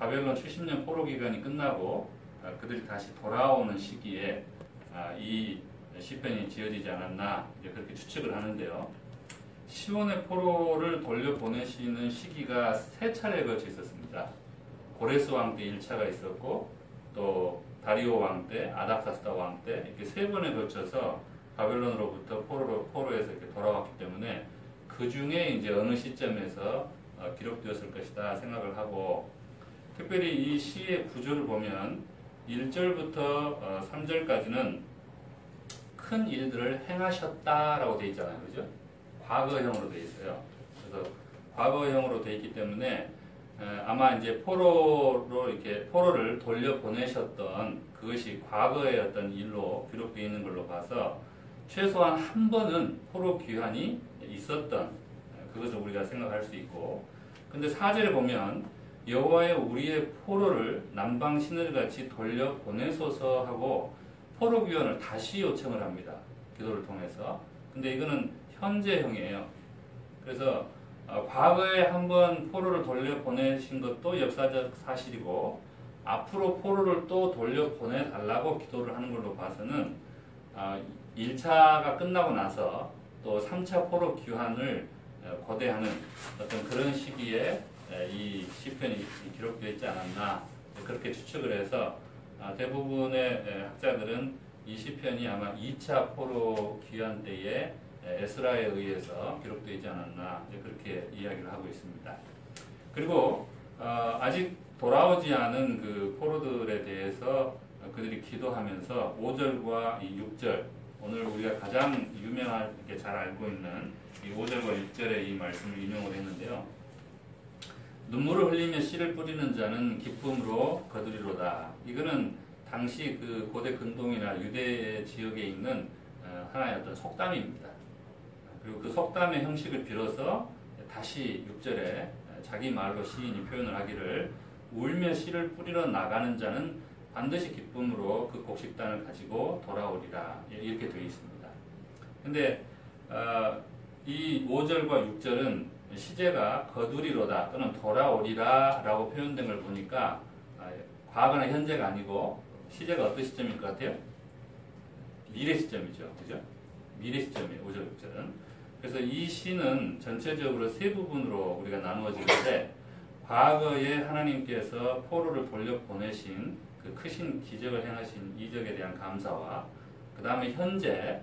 바벨론 70년 포로 기간이 끝나고 그들이 다시 돌아오는 시기에 이 시편이 지어지지 않았나 이제 그렇게 추측을 하는데요. 시온의 포로를 돌려보내시는 시기가 세 차례에 걸쳐 있었습니다. 고레스 왕 때 1차가 있었고 또 다리오 왕 때, 아닥사스다 왕 때 이렇게 세 번에 걸쳐서 바벨론으로부터 포로에서 이렇게 돌아왔기 때문에 그 중에 이제 어느 시점에서 기록되었을 것이다 생각을 하고, 특별히 이 시의 구조를 보면 1절부터 3절까지는 큰 일들을 행하셨다라고 되어 있잖아요. 그죠? 과거형으로 되어 있어요. 그래서 과거형으로 되어 있기 때문에 아마 이제 포로로 이렇게 포로를 돌려보내셨던 그것이 과거의 어떤 일로 기록되어 있는 걸로 봐서 최소한 한 번은 포로 귀환이 있었던 그것을 우리가 생각할 수 있고, 근데 4절에 보면 여호와여 우리의 포로를 남방 시늘같이 돌려보내소서 하고 포로 귀환을 다시 요청을 합니다. 기도를 통해서. 근데 이거는 현재형이에요. 그래서 과거에 한번 포로를 돌려보내신 것도 역사적 사실이고, 앞으로 포로를 또 돌려보내달라고 기도를 하는 걸로 봐서는 1차가 끝나고 나서 또 3차 포로 귀환을 고대하는 어떤 그런 시기에 이 시편이 기록되어 있지 않았나 그렇게 추측을 해서 대부분의 학자들은 이 시편이 아마 2차 포로 귀환 때에 에스라에 의해서 기록되어 있지 않았나 그렇게 이야기를 하고 있습니다. 그리고 아직 돌아오지 않은 그 포로들에 대해서 그들이 기도하면서 5절과 6절, 오늘 우리가 가장 유명하게 잘 알고 있는 이 5절과 6절의 이 말씀을 인용을 했는데요. 눈물을 흘리며 씨를 뿌리는 자는 기쁨으로 거두리로다. 이거는 당시 그 고대 근동이나 유대 지역에 있는 하나의 어떤 속담입니다. 그리고 그 속담의 형식을 빌어서 다시 6절에 자기 말로 시인이 표현을 하기를 울며 씨를 뿌리러 나가는 자는 반드시 기쁨으로 그 곡식단을 가지고 돌아오리라 이렇게 되어 있습니다. 근데 이 5절과 6절은 시제가 거두리로다 또는 돌아오리라 라고 표현된 걸 보니까 과거나 현재가 아니고 시제가 어떤 시점일 것 같아요? 미래 시점이죠. 그죠? 미래 시점이에요. 5절, 6절은. 그래서 이 시는 전체적으로 세 부분으로 우리가 나누어지는데, 과거에 하나님께서 포로를 돌려보내신 그 크신 기적을 행하신 이적에 대한 감사와, 그 다음에 현재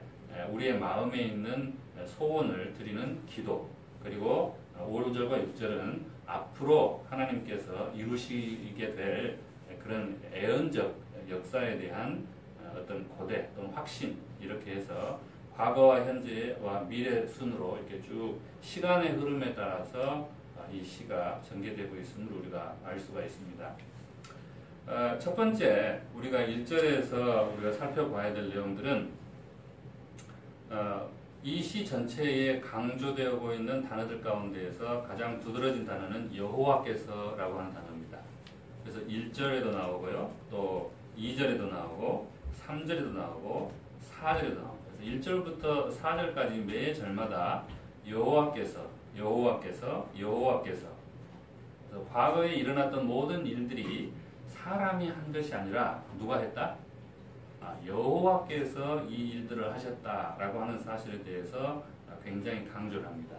우리의 마음에 있는 소원을 드리는 기도, 그리고 5절과 6절은 앞으로 하나님께서 이루시게 될 그런 애언적 역사에 대한 어떤 고대 또는 확신, 이렇게 해서 과거와 현재와 미래 순으로 이렇게 쭉 시간의 흐름에 따라서 이 시가 전개되고 있음을 우리가 알 수가 있습니다. 첫 번째, 우리가 1절에서 우리가 살펴봐야 될 내용들은 이 시 전체에 강조되고 있는 단어들 가운데에서 가장 두드러진 단어는 여호와께서라고 하는 단어입니다. 그래서 1절에도 나오고요, 또 2절에도 나오고 3절에도 나오고 4절에도 나오고, 그래서 1절부터 4절까지 매 절마다 여호와께서 여호와께서 여호와께서, 그래서 과거에 일어났던 모든 일들이 사람이 한 것이 아니라 누가 했다? 여호와께서 이 일들을 하셨다라고 하는 사실에 대해서 굉장히 강조를 합니다.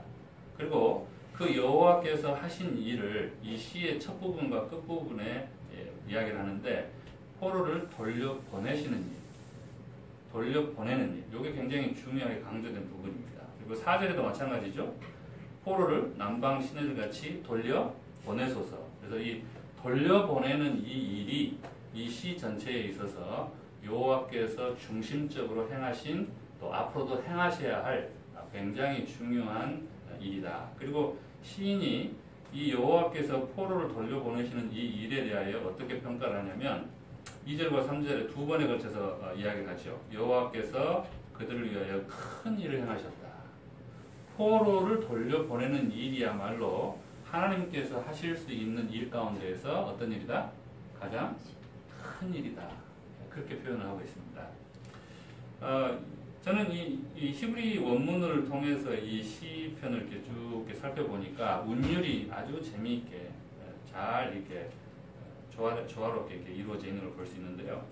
그리고 그 여호와께서 하신 일을 이 시의 첫 부분과 끝 부분에 이야기를 하는데, 포로를 돌려보내시는 일, 돌려보내는 일, 이게 굉장히 중요하게 강조된 부분입니다. 그리고 4절에도 마찬가지죠. 포로를 남방 시내들같이 돌려보내소서. 그래서 이 돌려보내는 이 일이 이 시 전체에 있어서 여호와께서 중심적으로 행하신, 또 앞으로도 행하셔야 할 굉장히 중요한 일이다. 그리고 시인이 이 여호와께서 포로를 돌려보내시는 이 일에 대하여 어떻게 평가를 하냐면 2절과 3절에 두 번에 걸쳐서 이야기를 하죠. 여호와께서 그들을 위하여 큰 일을 행하셨다. 포로를 돌려보내는 일이야말로 하나님께서 하실 수 있는 일 가운데에서 어떤 일이다? 가장 큰 일이다. 그렇게 표현을 하고 있습니다. 저는 이 히브리 원문을 통해서 이 시편을 이렇게 쭉 이렇게 살펴보니까 운율이 아주 재미있게 잘 이렇게 조화롭게 이렇게 이루어져 있는 걸 볼 수 있는데요.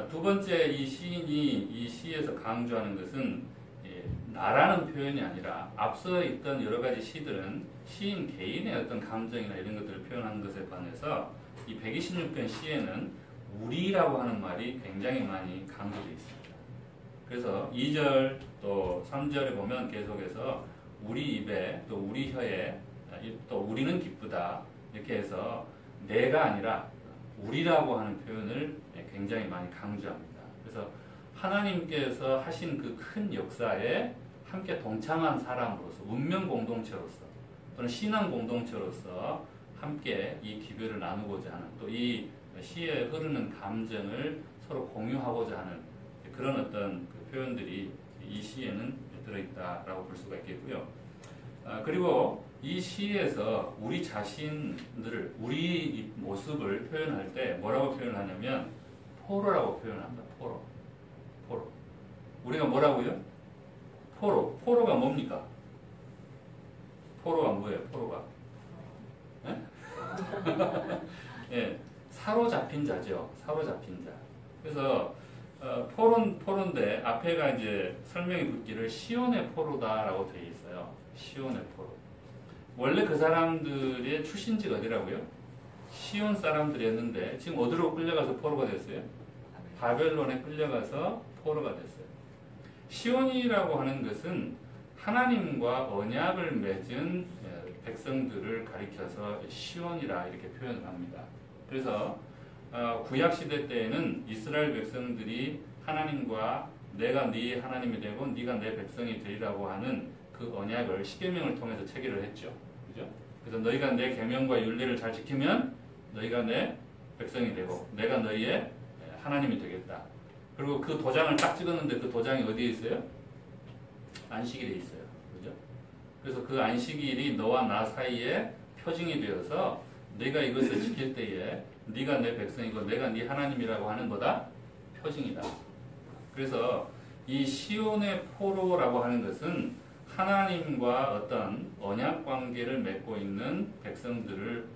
두 번째 이 시인이 이 시에서 강조하는 것은 나라는 표현이 아니라 앞서 있던 여러 가지 시들은 시인 개인의 어떤 감정이나 이런 것들을 표현하는 것에 반해서 이 126편 시에는 우리라고 하는 말이 굉장히 많이 강조되어 있습니다. 그래서 2절 또 3절에 보면 계속해서 우리 입에 또 우리 혀에 또 우리는 기쁘다 이렇게 해서 내가 아니라 우리라고 하는 표현을 굉장히 많이 강조합니다. 그래서 하나님께서 하신 그 큰 역사에 함께 동참한 사람으로서 운명 공동체로서 또는 신앙 공동체로서 함께 이 기별을 나누고자 하는 또 이 시에 흐르는 감정을 서로 공유하고자 하는 그런 어떤 그 표현들이 이 시에는 들어있다라고 볼 수가 있겠고요. 그리고 이 시에서 우리 자신들을 우리 모습을 표현할 때 뭐라고 표현하냐면 포로라고 표현합니다. 포로. 우리가 뭐라고요? 포로가 뭡니까? 포로가 뭐예요? 포로가 예, 사로잡힌 자죠. 사로잡힌 자. 그래서 포로인데 앞에가 이제 설명이 붙기를 시온의 포로다라고 되어 있어요. 시온의 포로. 원래 그 사람들의 출신지가 어디라고요? 시온 사람들이었는데 지금 어디로 끌려가서 포로가 됐어요? 바벨론에 끌려가서 포로가 됐어요. 시온이라고 하는 것은 하나님과 언약을 맺은 백성들을 가리켜서 시온이라 이렇게 표현을 합니다. 그래서 구약 시대 때에는 이스라엘 백성들이 하나님과 내가 네 하나님이 되고 네가 내 백성이 되리라고 하는 그 언약을 십계명을 통해서 체결을 했죠. 그죠? 그래서 너희가 내 계명과 율례를 잘 지키면 너희가 내 백성이 되고 내가 너희의 하나님이 되겠다. 그리고 그 도장을 딱 찍었는데 그 도장이 어디에 있어요? 안식일에 있어요. 그죠? 그래서 그 안식일이 너와 나 사이에 표징이 되어서 네가 이것을 지킬 때에 네가 내 백성이고 내가 네 하나님이라고 하는 거다 표징이다. 그래서 이 시온의 포로라고 하는 것은 하나님과 어떤 언약 관계를 맺고 있는 백성들을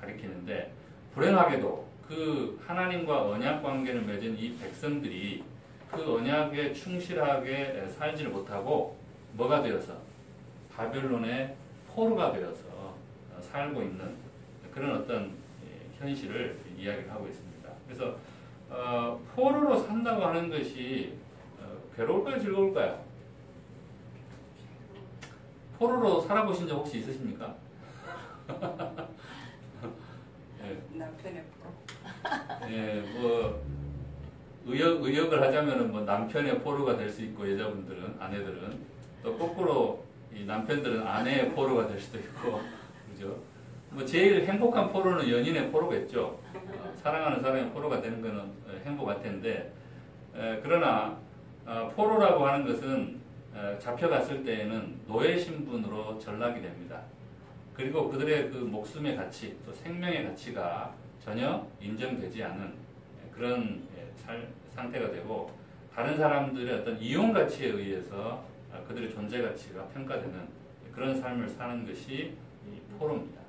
가리키는데 불행하게도 그 하나님과 언약 관계를 맺은 이 백성들이 그 언약에 충실하게 살지를 못하고 뭐가 되어서 바벨론의 포로가 되어서 살고 있는 그런 어떤 현실을 이야기를 하고 있습니다. 그래서 포로로 산다고 하는 것이 괴로울까요? 즐거울까요? 포로로 살아보신 적 혹시 있으십니까? 네. 남편의 포로. 예, 뭐 의역을 하자면은 뭐 남편의 포로가 될 수 있고 여자분들은 아내들은 또 거꾸로 이 남편들은 아내의 포로가 될 수도 있고 그죠? 뭐 제일 행복한 포로는 연인의 포로겠죠. 사랑하는 사람의 포로가 되는 것은 행복할 텐데 그러나 포로라고 하는 것은 잡혀갔을 때에는 노예 신분으로 전락이 됩니다. 그리고 그들의 그 목숨의 가치, 또 생명의 가치가 전혀 인정되지 않은 그런 상태가 되고 다른 사람들의 어떤 이용 가치에 의해서 그들의 존재 가치가 평가되는 그런 삶을 사는 것이 포로입니다.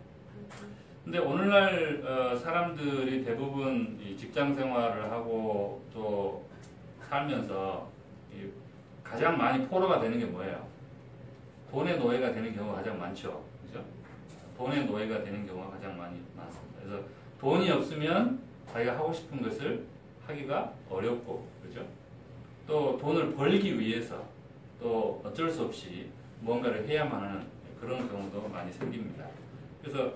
근데 오늘날 사람들이 대부분 직장 생활을 하고 또 살면서 가장 많이 포로가 되는 게 뭐예요? 돈의 노예가 되는 경우가 가장 많죠. 그죠? 돈의 노예가 되는 경우가 가장 많이 많습니다. 그래서 돈이 없으면 자기가 하고 싶은 것을 하기가 어렵고, 그죠? 또 돈을 벌기 위해서 또 어쩔 수 없이 뭔가를 해야만 하는 그런 경우도 많이 생깁니다. 그래서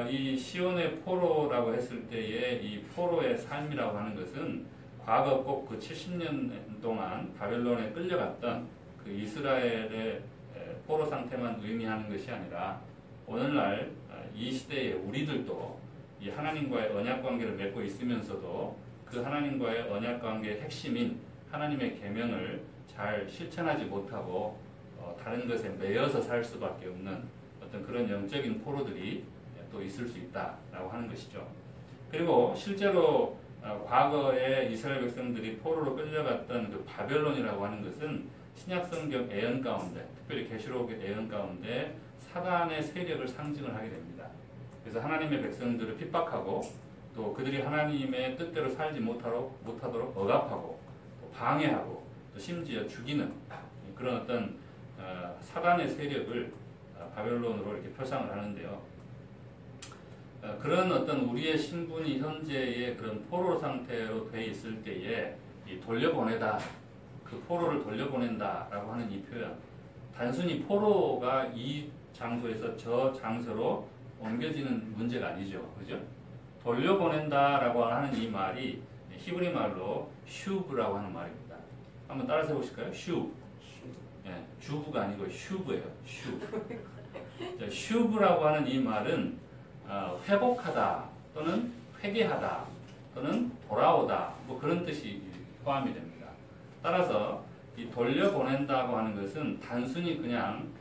이 시온의 포로라고 했을 때의 이 포로의 삶이라고 하는 것은 과거 꼭 그 70년 동안 바벨론에 끌려갔던 그 이스라엘의 포로 상태만 의미하는 것이 아니라 오늘날 이 시대에 우리들도 이 하나님과의 언약 관계를 맺고 있으면서도 그 하나님과의 언약 관계의 핵심인 하나님의 계명을 잘 실천하지 못하고 다른 것에 매여서 살 수밖에 없는 어떤 그런 영적인 포로들이 또 있을 수 있다라고 하는 것이죠. 그리고 실제로 과거에 이스라엘 백성들이 포로로 끌려갔던 그 바벨론이라고 하는 것은 신약성경 애언 가운데, 특별히 계시록의 애언 가운데 사단의 세력을 상징을 하게 됩니다. 그래서 하나님의 백성들을 핍박하고 또 그들이 하나님의 뜻대로 살지 못하도록 억압하고 또 방해하고 또 심지어 죽이는 그런 어떤 사단의 세력을 바벨론으로 이렇게 표상을 하는데요. 그런 어떤 우리의 신분이 현재의 그런 포로 상태로 돼 있을 때에 이 돌려보내다, 그 포로를 돌려보낸다라고 하는 이 표현, 단순히 포로가 이 장소에서 저 장소로 옮겨지는 문제가 아니죠, 그죠? 돌려보낸다라고 하는 이 말이 히브리 말로 슈브라고 하는 말입니다. 한번 따라서 해보실까요? 슈브. 예, 주부가 아니고 슈브예요. 슈브. 자, 슈브라고 하는 이 말은 회복하다 또는 회개하다 또는 돌아오다 뭐 그런 뜻이 포함이 됩니다. 따라서 이 돌려보낸다고 하는 것은 단순히 그냥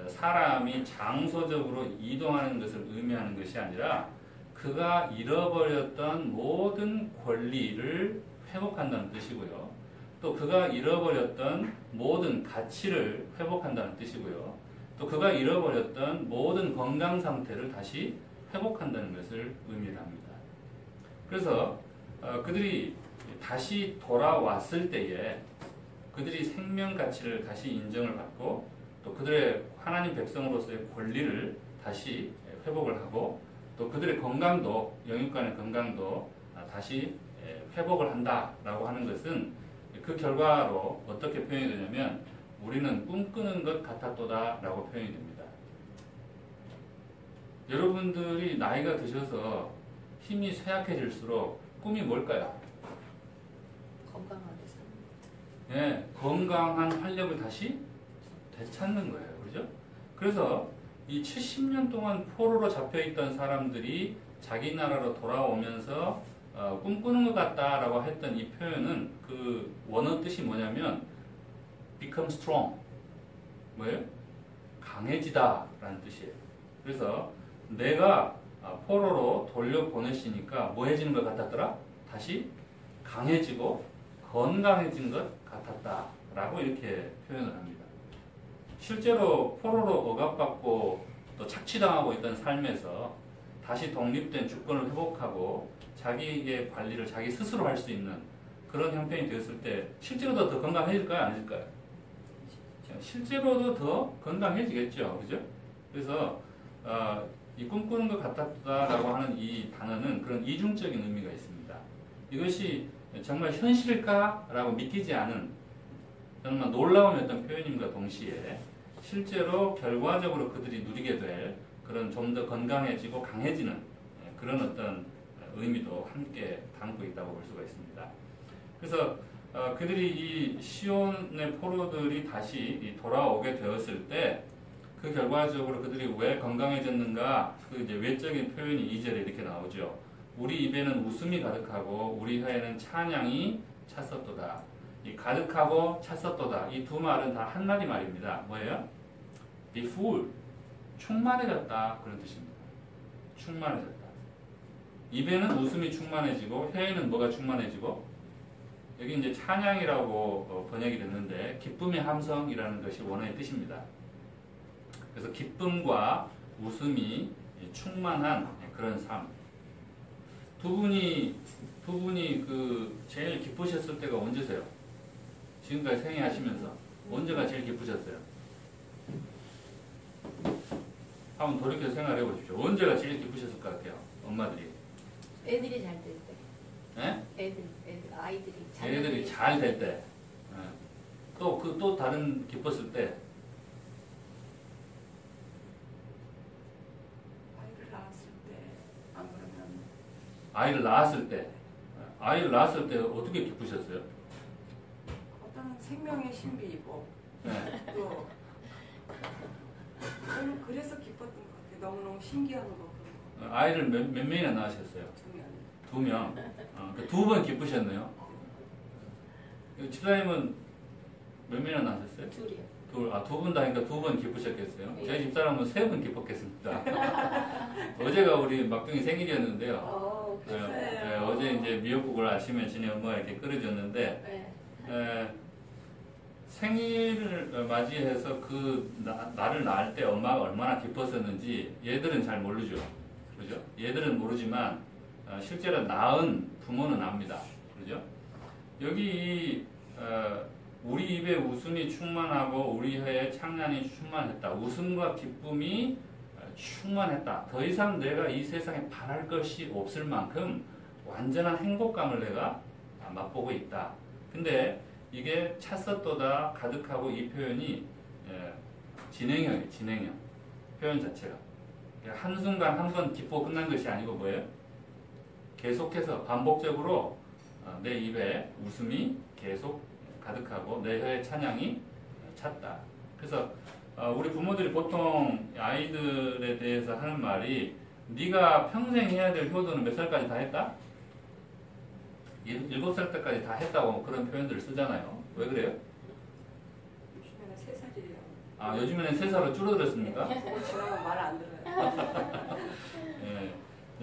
사람이 장소적으로 이동하는 것을 의미하는 것이 아니라 그가 잃어버렸던 모든 권리를 회복한다는 뜻이고요. 또 그가 잃어버렸던 모든 가치를 회복한다는 뜻이고요. 또 그가 잃어버렸던 모든 건강 상태를 다시 회복한다는 것을 의미합니다. 그래서 그들이 다시 돌아왔을 때에 그들이 생명 가치를 다시 인정을 받고 또 그들의 하나님 백성으로서의 권리를 다시 회복을 하고 또 그들의 건강도 영육간의 건강도 다시 회복을 한다라고 하는 것은 그 결과로 어떻게 표현이 되냐면 우리는 꿈꾸는 것 같았도다라고 표현이 됩니다. 여러분들이 나이가 드셔서 힘이 쇠약해질수록 꿈이 뭘까요? 건강하게 사는 네, 건강한 활력을 다시 되찾는 거예요. 그렇죠? 그래서 이 70년 동안 포로로 잡혀있던 사람들이 자기 나라로 돌아오면서 꿈꾸는 것 같다라고 했던 이 표현은 그 원어 뜻이 뭐냐면 become strong. 뭐예요? 강해지다 라는 뜻이에요. 그래서 내가 포로로 돌려보내시니까 뭐 해지는 것 같았더라? 다시 강해지고 건강해진 것 같았다라고 이렇게 표현을 합니다. 실제로 포로로 억압받고 또 착취당하고 있던 삶에서 다시 독립된 주권을 회복하고 자기의 관리를 자기 스스로 할 수 있는 그런 형편이 되었을 때 실제로도 더 건강해질까요? 아닐까요? 실제로도 더 건강해지겠죠. 그죠? 그래서 이 꿈꾸는 것 같았다라고 하는 이 단어는 그런 이중적인 의미가 있습니다. 이것이 정말 현실일까라고 믿기지 않은 정말 놀라운 어떤 표현임과 동시에 실제로 결과적으로 그들이 누리게 될 그런 좀 더 건강해지고 강해지는 그런 어떤 의미도 함께 담고 있다고 볼 수가 있습니다. 그래서 그들이 이 시온의 포로들이 다시 돌아오게 되었을 때 그 결과적으로 그들이 왜 건강해졌는가 그 이제 외적인 표현이 2절에 이렇게 나오죠. 우리 입에는 웃음이 가득하고 우리 혀에는 찬양이 찼었도다. 이 가득하고 찼었도다. 이 두 말은 다 한 마디 말입니다. 뭐예요? Be full. 충만해졌다. 그런 뜻입니다. 충만해졌다. 입에는 웃음이 충만해지고 혀에는 뭐가 충만해지고 여기 이제 찬양이라고 번역이 됐는데 기쁨의 함성이라는 것이 원어의 뜻입니다. 그래서 기쁨과 웃음이 충만한 그런 삶. 두 분이 그 제일 기쁘셨을 때가 언제세요? 지금까지 생애하시면서 언제가 제일 기쁘셨어요? 한번 돌이켜서 생각해 보십시오. 언제가 제일 기쁘셨을 것 같아요? 엄마들이. 애들이 잘 될 때. 네? 애들이 잘 될 때. 또 다른 기뻤을 때. 아이를 낳았을 때, 안 그러면 아이를 낳았을 때. 아이를 낳았을 때 어떻게 기쁘셨어요? 어떤 생명의 신비이고 네. 또 저는 그래서 기뻤던 것 같아요. 너무너무 신기한 거 그런 거. 아이를 몇 명이나 낳으셨어요? 2명. 2명. 두 번 기쁘셨네요. 집사님은 몇 명이나 낳으셨어요? 둘이요. 두 분 다 하니까 2번 기쁘셨겠어요? 네. 저희 집사람은 3번 기뻤겠습니다. 어제가 우리 막둥이 생일이었는데요. 글쎄요. 어제 이제 미역국을 아침에 지네 엄마가 이렇게 끓여줬는데, 네. 생일을 맞이해서 그 날을 낳을 때 엄마가 얼마나 기뻤었는지 얘들은 잘 모르죠. 그죠? 얘들은 모르지만 실제로 낳은 부모는 압니다. 그죠? 여기 우리 입에 웃음이 충만하고 우리 혀에 창란이 충만했다. 웃음과 기쁨이 충만했다. 더 이상 내가 이 세상에 바랄 것이 없을 만큼 완전한 행복감을 내가 맛보고 있다. 근데 이게 찼었도다 가득하고 이 표현이 진행형이에요. 진행형. 표현 자체가. 한순간 한 번 기쁘고 끝난 것이 아니고 뭐예요? 계속해서 반복적으로 내 입에 웃음이 계속 가득하고 내 혀에 찬양이 찼다. 그래서 우리 부모들이 보통 아이들에 대해서 하는 말이 네가 평생 해야 될 효도는 몇 살까지 다 했다? 7살 때까지 다 했다고 그런 표현들을 쓰잖아요. 왜 그래요? 요즘에는 3살이에요. 아, 요즘에는 3살로 줄어들었습니까? 지나면 말 안 들어요. 예,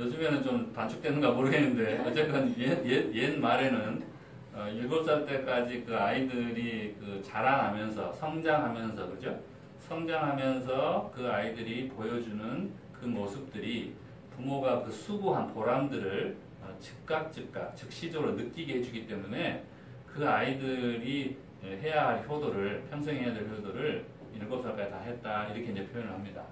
요즘에는 좀 단축되는가 모르겠는데 어쨌든 옛 말에는 7살 때까지 그 아이들이 그 자라나면서 성장하면서 그죠? 성장하면서 그 아이들이 보여주는 그 모습들이 부모가 그 수고한 보람들을 즉각 즉시적으로 느끼게 해주기 때문에 그 아이들이 해야 할 효도를 평생 해야 될 효도를 7살까지 다 했다 이렇게 이제 표현을 합니다.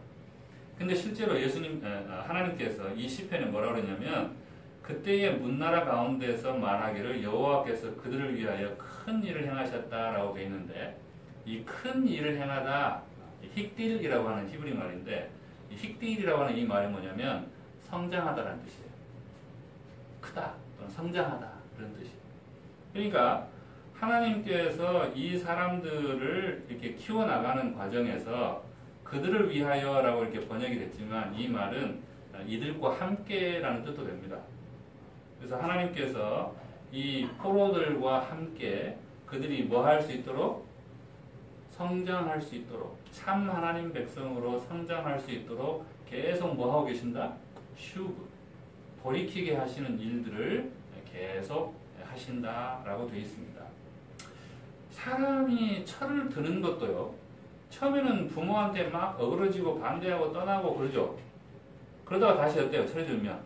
근데 실제로 하나님께서 이 시편에 뭐라 그러냐면 그때의 문나라 가운데서 말하기를 여호와께서 그들을 위하여 큰 일을 행하셨다라고 되어 있는데 이 큰 일을 행하다 힉딜이라고 하는 히브리 말인데 이 힉딜이라고 하는 이 말이 뭐냐면 성장하다라는 뜻이에요. 크다 또는 성장하다 그런 뜻이에요. 그러니까 하나님께서 이 사람들을 이렇게 키워나가는 과정에서 그들을 위하여라고 이렇게 번역이 됐지만 이 말은 이들과 함께라는 뜻도 됩니다. 그래서 하나님께서 이 포로들과 함께 그들이 뭐 할 수 있도록 성장할 수 있도록 참 하나님 백성으로 성장할 수 있도록 계속 뭐 하고 계신다? 슈브 돌이키게 하시는 일들을 계속 하신다라고 되어 있습니다. 사람이 철을 드는 것도요. 처음에는 부모한테 막 어그러지고 반대하고 떠나고 그러죠. 그러다가 다시 어때요? 철이 들면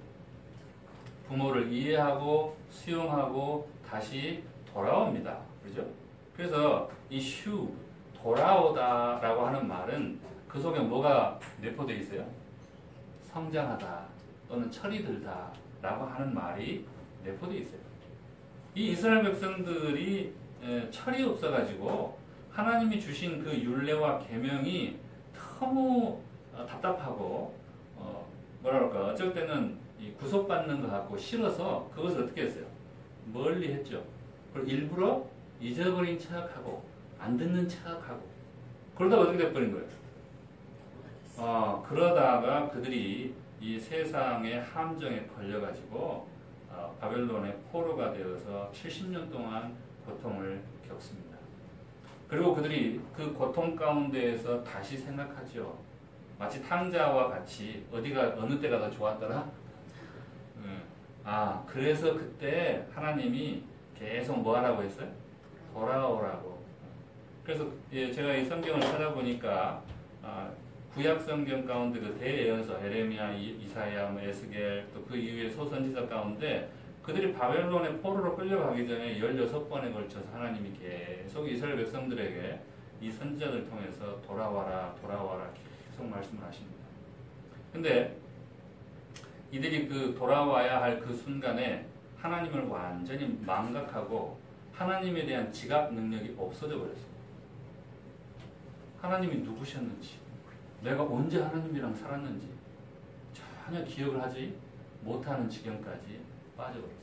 부모를 이해하고 수용하고 다시 돌아옵니다. 그죠? 그래서 이 슈 돌아오다라고 하는 말은 그 속에 뭐가 내포되어 있어요? 성장하다 또는 철이 들다라고 하는 말이 내포되어 있어요. 이 이스라엘 백성들이 철이 없어가지고 하나님이 주신 그 율례와 계명이 너무 답답하고 뭐라 그럴까 어쩔 때는 구속받는 것 같고 싫어서 그것을 어떻게 했어요? 멀리 했죠. 그리고 일부러 잊어버린 척하고 안 듣는 척하고 그러다가 어떻게 돼버린 거예요? 그러다가 그들이 이 세상의 함정에 걸려가지고 바벨론의 포로가 되어서 70년 동안 고통을 겪습니다. 그리고 그들이 그 고통 가운데에서 다시 생각하죠. 마치 탕자와 같이 어디가 어느 때가 더 좋았더라? 그래서 그때 하나님이 계속 뭐 하라고 했어요? 돌아오라고. 그래서 제가 이 성경을 찾아보니까 구약 성경 가운데 그 대예언서 에레미야, 이사야, 에스겔 또 그 이후의 소선지서 가운데 그들이 바벨론의 포로로 끌려가기 전에 16번에 걸쳐서 하나님이 계속 이스라엘 백성들에게 이 선지자들 통해서 돌아와라 계속 말씀을 하십니다. 근데 이들이 그 돌아와야 할 그 순간에 하나님을 완전히 망각하고 하나님에 대한 지각 능력이 없어져 버렸습니다. 하나님이 누구셨는지, 내가 언제 하나님이랑 살았는지 전혀 기억을 하지 못하는 지경까지 빠져버렸어요.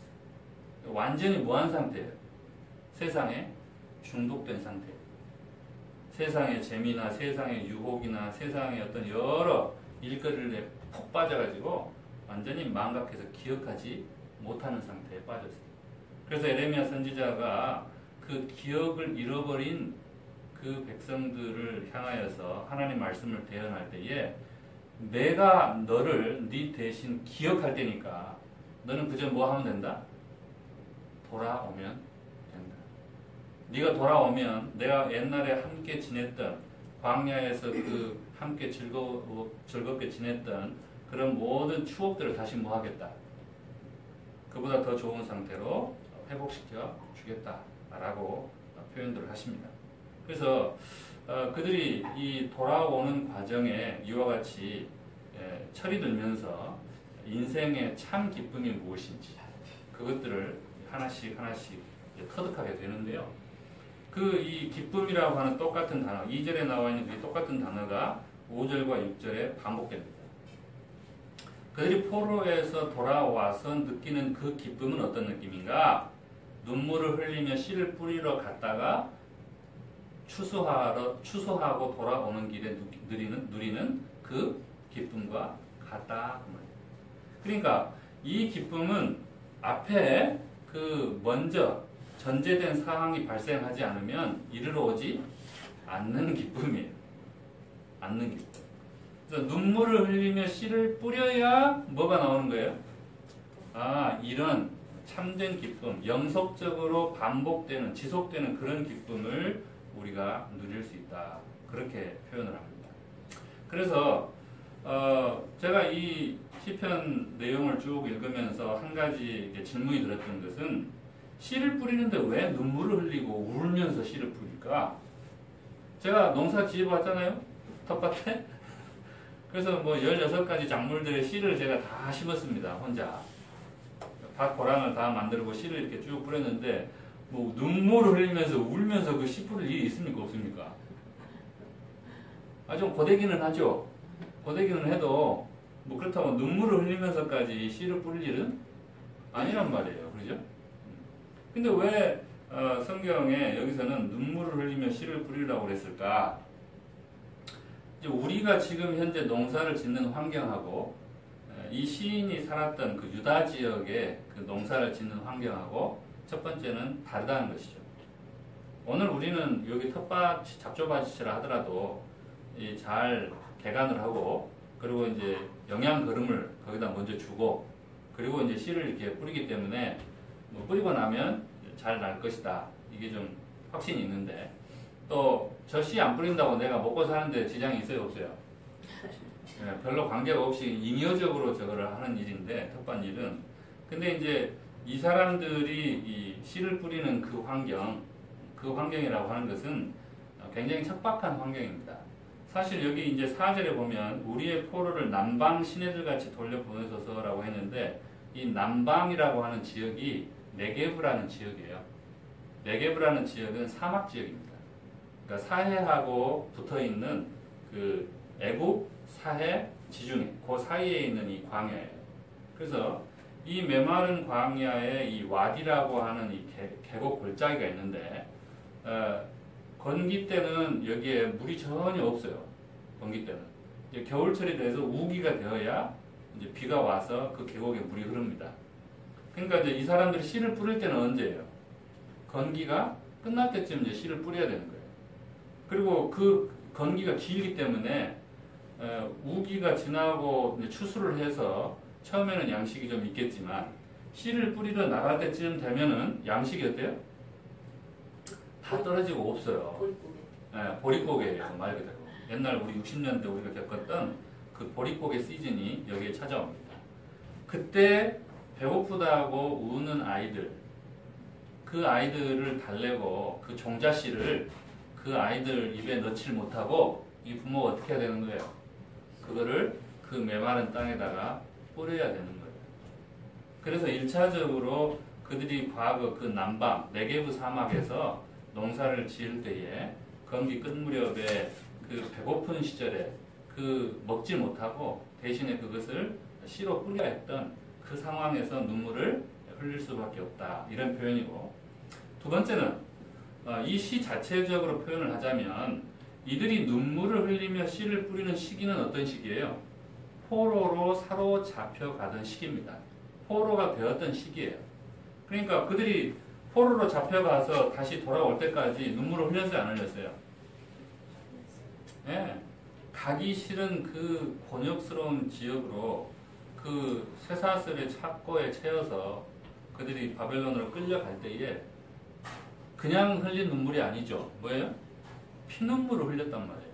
완전히 무한 상태예요. 세상에 중독된 상태예요. 세상의 재미나 세상의 유혹이나 세상의 어떤 여러 일거리에 푹 빠져가지고 완전히 망각해서 기억하지 못하는 상태에 빠졌어요. 그래서 에레미야 선지자가 그 기억을 잃어버린 그 백성들을 향하여서 하나님 말씀을 대언할 때에 내가 너를 네 대신 기억할 테니까 너는 그저 뭐 하면 된다? 돌아오면 된다. 네가 돌아오면 내가 옛날에 함께 지냈던 광야에서 그 함께 즐겁게 지냈던 그런 모든 추억들을 다시 뭐 하겠다. 그보다 더 좋은 상태로 회복시켜 주겠다라고 표현들을 하십니다. 그래서 그들이 이 돌아오는 과정에 이와 같이 철이 들면서 인생의 참 기쁨이 무엇인지 그것들을 하나씩 하나씩 터득하게 되는데요. 그 이 기쁨이라고 하는 똑같은 단어, 2절에 나와 있는 그 똑같은 단어가 5절과 6절에 반복됩니다. 그들이 포로에서 돌아와서 느끼는 그 기쁨은 어떤 느낌인가? 눈물을 흘리며 씨를 뿌리러 갔다가 추수하고 돌아오는 길에 누리는 그 기쁨과 같다. 그러니까 이 기쁨은 앞에 그 먼저 전제된 상황이 발생하지 않으면 이르러 오지 않는 기쁨이에요. 않는 기쁨. 그래서 눈물을 흘리며 씨를 뿌려야 뭐가 나오는 거예요? 이런 참된 기쁨, 영속적으로 반복되는, 지속되는 그런 기쁨을 우리가 누릴 수 있다. 그렇게 표현을 합니다. 그래서 제가 이 시편 내용을 쭉 읽으면서 한 가지 질문이 들었던 것은 씨를 뿌리는데 왜 눈물을 흘리고 울면서 씨를 뿌릴까? 제가 농사 지어봤잖아요. 텃밭에. 그래서 뭐 16가지 작물들의 씨를 제가 다 심었습니다. 혼자. 밭 고랑을 다 만들고 씨를 이렇게 쭉 뿌렸는데 뭐 눈물을 흘리면서 울면서 그 씨 뿌릴 일이 있습니까? 없습니까? 좀 고되기는 하죠. 고되기는 해도 뭐 그렇다고 눈물을 흘리면서까지 씨를 뿌릴 일은 아니란 말이에요. 그죠? 근데 왜 성경에 여기서는 눈물을 흘리며 씨를 뿌리라고 그랬을까? 이제 우리가 지금 현재 농사를 짓는 환경하고 이 시인이 살았던 그 유다 지역의 그 농사를 짓는 환경하고 첫 번째는 다르다는 것이죠. 오늘 우리는 여기 텃밭, 잡초밭이라 하더라도 잘 개간을 하고 그리고 이제 영양 거름을 거기다 먼저 주고 그리고 이제 씨를 이렇게 뿌리기 때문에 뭐 뿌리고 나면 잘 날 것이다. 이게 좀 확신이 있는데 또 저 씨 안 뿌린다고 내가 먹고 사는데 지장이 있어요? 없어요? 별로 관계가 없이 잉여적으로 저거를 하는 일인데 텃밭 일은 근데 이제 이 사람들이 이 씨를 뿌리는 그 환경이라고 하는 것은 굉장히 척박한 환경입니다. 사실 여기 이제 4절에 보면 우리의 포로를 남방 시내들 같이 돌려보내소서라고 했는데 이 남방이라고 하는 지역이 네게브라는 지역이에요. 네게브라는 지역은 사막 지역입니다. 그러니까 사해하고 붙어 있는 그 애굽, 사해, 지중해 그 사이에 있는 이 광야예요. 그래서 이 메마른 광야에 이 와디라고 하는 이 계곡 골짜기가 있는데 건기 때는 여기에 물이 전혀 없어요. 건기 때는 이제 겨울철이 돼서 우기가 되어야 이제 비가 와서 그 계곡에 물이 흐릅니다. 그러니까 이제 이 사람들이 씨를 뿌릴 때는 언제예요? 건기가 끝날 때쯤 이제 씨를 뿌려야 되는 거예요. 그리고 그 건기가 길기 때문에 우기가 지나고 이제 추수를 해서 처음에는 양식이 좀 있겠지만 씨를 뿌리러 나갈 때쯤 되면은 양식이 어때요? 다 떨어지고 없어요. 보릿고개예요. 말 그대로. 옛날 우리 60년대 우리가 겪었던 그 보릿고개 시즌이 여기에 찾아옵니다. 그때 배고프다고 우는 아이들, 그 아이들을 달래고 그 종자씨를 그 아이들 입에 넣지 못하고 이 부모가 어떻게 해야 되는 거예요? 그거를 그 메마른 땅에다가 뿌려야 되는 거예요. 그래서 1차적으로 그들이 과거 그 남방 네게브 사막에서 농사를 지을 때에 건기 끝 무렵에 그 배고픈 시절에 그 먹지 못하고 대신에 그것을 씨로 뿌려야 했던 그 상황에서 눈물을 흘릴 수밖에 없다. 이런 표현이고 두 번째는 이 시 자체적으로 표현을 하자면 이들이 눈물을 흘리며 씨를 뿌리는 시기는 어떤 시기예요? 포로로 사로잡혀 가던 시기입니다. 포로가 되었던 시기예요. 그러니까 그들이 포로로 잡혀가서 다시 돌아올 때까지 눈물을 흘렸어요? 안 흘렸어요? 네. 가기 싫은 그 곤욕스러운 지역으로 그 쇠사슬의 착고에 채여서 그들이 바벨론으로 끌려갈 때에 그냥 흘린 눈물이 아니죠. 뭐예요? 피눈물을 흘렸단 말이에요.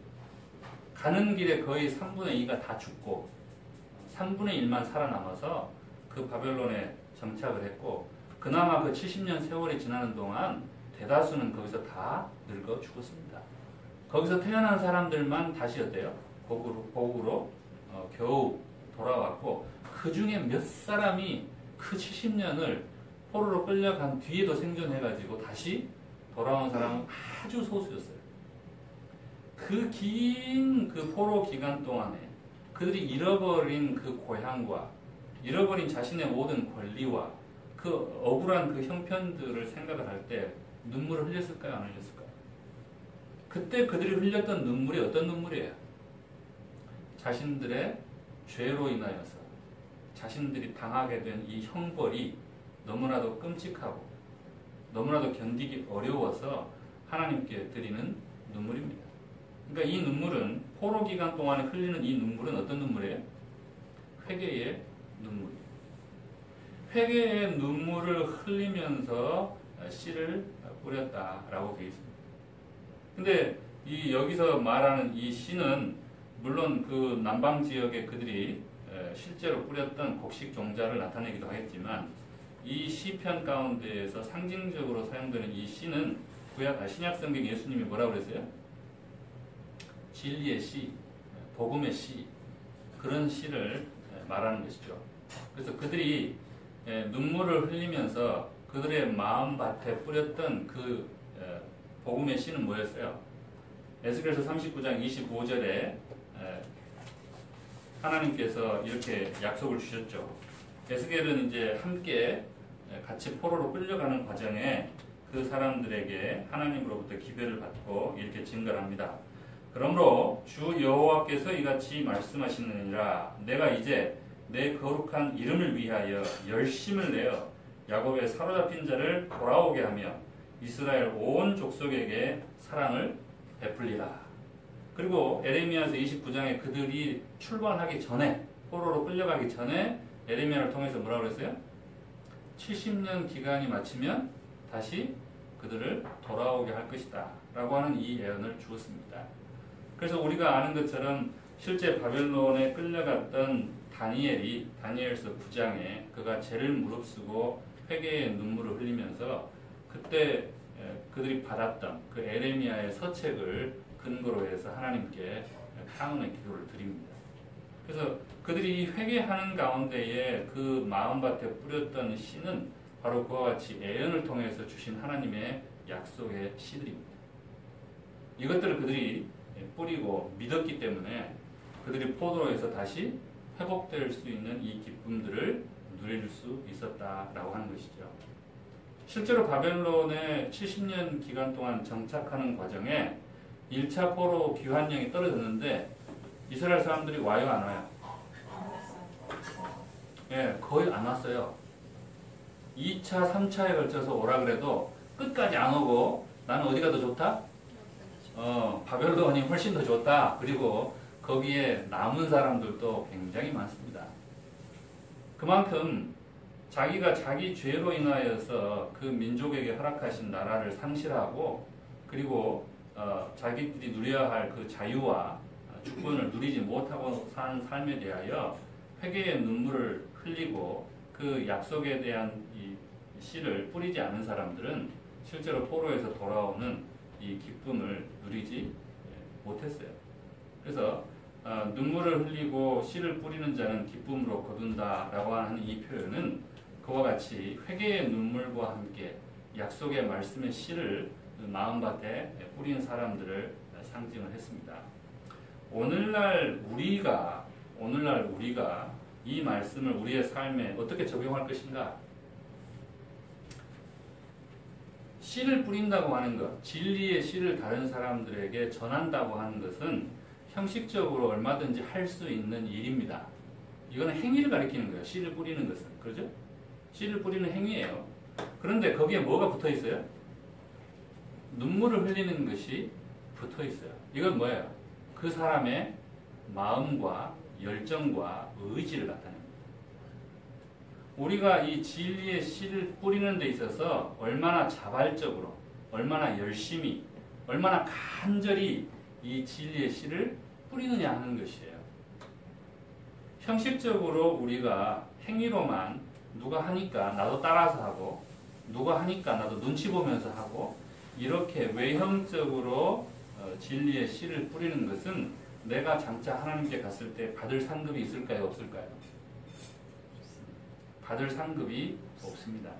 가는 길에 거의 3분의 2가 다 죽고 3분의 1만 살아남아서 그 바벨론에 정착을 했고 그나마 그 70년 세월이 지나는 동안 대다수는 거기서 다 늙어 죽었습니다. 거기서 태어난 사람들만 다시 어때요? 고국으로 겨우 돌아왔고 그 중에 몇 사람이 그 70년을 포로로 끌려간 뒤에도 생존해가지고 다시 돌아온 사람은 아주 소수였어요. 그 긴 그 포로 기간 동안에 그들이 잃어버린 그 고향과 잃어버린 자신의 모든 권리와 그 억울한 그 형편들을 생각을 할 때 눈물을 흘렸을까요? 안 흘렸을까요? 그때 그들이 흘렸던 눈물이 어떤 눈물이에요? 자신들의 죄로 인하여서 자신들이 당하게 된 이 형벌이 너무나도 끔찍하고 너무나도 견디기 어려워서 하나님께 드리는 눈물입니다. 그러니까 이 눈물은 포로 기간 동안에 흘리는 이 눈물은 어떤 눈물이에요? 회개의 눈물이에요. 회개의 눈물을 흘리면서 씨를 뿌렸다라고 되어 있습니다. 근데 여기서 말하는 이 씨는 물론 그 남방 지역에 그들이 실제로 뿌렸던 곡식 종자를 나타내기도 하겠지만 이 시편 가운데에서 상징적으로 사용되는 이 씨는 신약 성경 예수님이 뭐라고 그랬어요? 진리의 씨, 복음의 씨, 그런 씨를 말하는 것이죠. 그래서 그들이 눈물을 흘리면서 그들의 마음밭에 뿌렸던 그 복음의 씨는 뭐였어요? 에스겔서 39장 25절에 하나님께서 이렇게 약속을 주셨죠. 에스겔은 이제 함께 같이 포로로 끌려가는 과정에 그 사람들에게 하나님으로부터 기별을 받고 이렇게 증거를 합니다. 그러므로 주 여호와께서 이같이 말씀하시느니라 내가 이제 내 거룩한 이름을 위하여 열심을 내어 야곱의 사로잡힌 자를 돌아오게 하며 이스라엘 온 족속에게 사랑을 베풀리라. 그리고 에레미야서 29장에 그들이 출발하기 전에 포로로 끌려가기 전에 에레미야를 통해서 뭐라고 그랬어요? 70년 기간이 마치면 다시 그들을 돌아오게 할 것이다 라고 하는 이 예언을 주었습니다. 그래서 우리가 아는 것처럼 실제 바벨론에 끌려갔던 다니엘이 다니엘서 9장에 그가 죄를 무릅쓰고 회개의 눈물을 흘리면서 그때 그들이 받았던 그 에레미야의 서책을 근거로 해서 하나님께 평안의 기도를 드립니다. 그래서 그들이 회개하는 가운데에 그 마음밭에 뿌렸던 씨는 바로 그와 같이 예언을 통해서 주신 하나님의 약속의 씨들입니다. 이것들을 그들이 뿌리고 믿었기 때문에 그들이 포로에서 다시 회복될 수 있는 이 기쁨들을 누릴 수 있었다라고 하는 것이죠. 실제로 바벨론에 70년 기간 동안 정착하는 과정에 1차 포로 귀환령이 떨어졌는데 이스라엘 사람들이 와요, 안 와요? 예, 거의 안 왔어요. 2차, 3차에 걸쳐서 오라 그래도 끝까지 안 오고 나는 어디가 더 좋다? 바벨론이 훨씬 더 좋다. 그리고 거기에 남은 사람들도 굉장히 많습니다. 그만큼 자기가 자기 죄로 인하여서 그 민족에게 허락하신 나라를 상실하고 그리고 자기들이 누려야 할 그 자유와 주권을 누리지 못하고 사는 삶에 대하여 회개의 눈물을 흘리고 그 약속에 대한 이 씨를 뿌리지 않은 사람들은 실제로 포로에서 돌아오는 이 기쁨을 누리지 못했어요. 그래서 눈물을 흘리고 씨를 뿌리는 자는 기쁨으로 거둔다라고 하는 이 표현은 그와 같이 회개의 눈물과 함께 약속의 말씀의 씨를 마음밭에 뿌린 사람들을 상징을 했습니다. 오늘날 우리가 이 말씀을 우리의 삶에 어떻게 적용할 것인가? 씨를 뿌린다고 하는 것, 진리의 씨를 다른 사람들에게 전한다고 하는 것은 형식적으로 얼마든지 할 수 있는 일입니다. 이거는 행위를 가리키는 거예요. 씨를 뿌리는 것은. 그렇죠? 씨를 뿌리는 행위예요. 그런데 거기에 뭐가 붙어 있어요? 눈물을 흘리는 것이 붙어 있어요. 이건 뭐예요? 그 사람의 마음과 열정과 의지를 나타냅니다. 우리가 이 진리의 씨를 뿌리는 데 있어서 얼마나 자발적으로, 얼마나 열심히, 얼마나 간절히 이 진리의 씨를 뿌리느냐 하는 것이에요. 형식적으로 우리가 행위로만 누가 하니까 나도 따라서 하고 누가 하니까 나도 눈치 보면서 하고 이렇게 외형적으로 진리의 씨를 뿌리는 것은 내가 장차 하나님께 갔을 때 받을 상급이 있을까요? 없을까요? 받을 상급이 없습니다.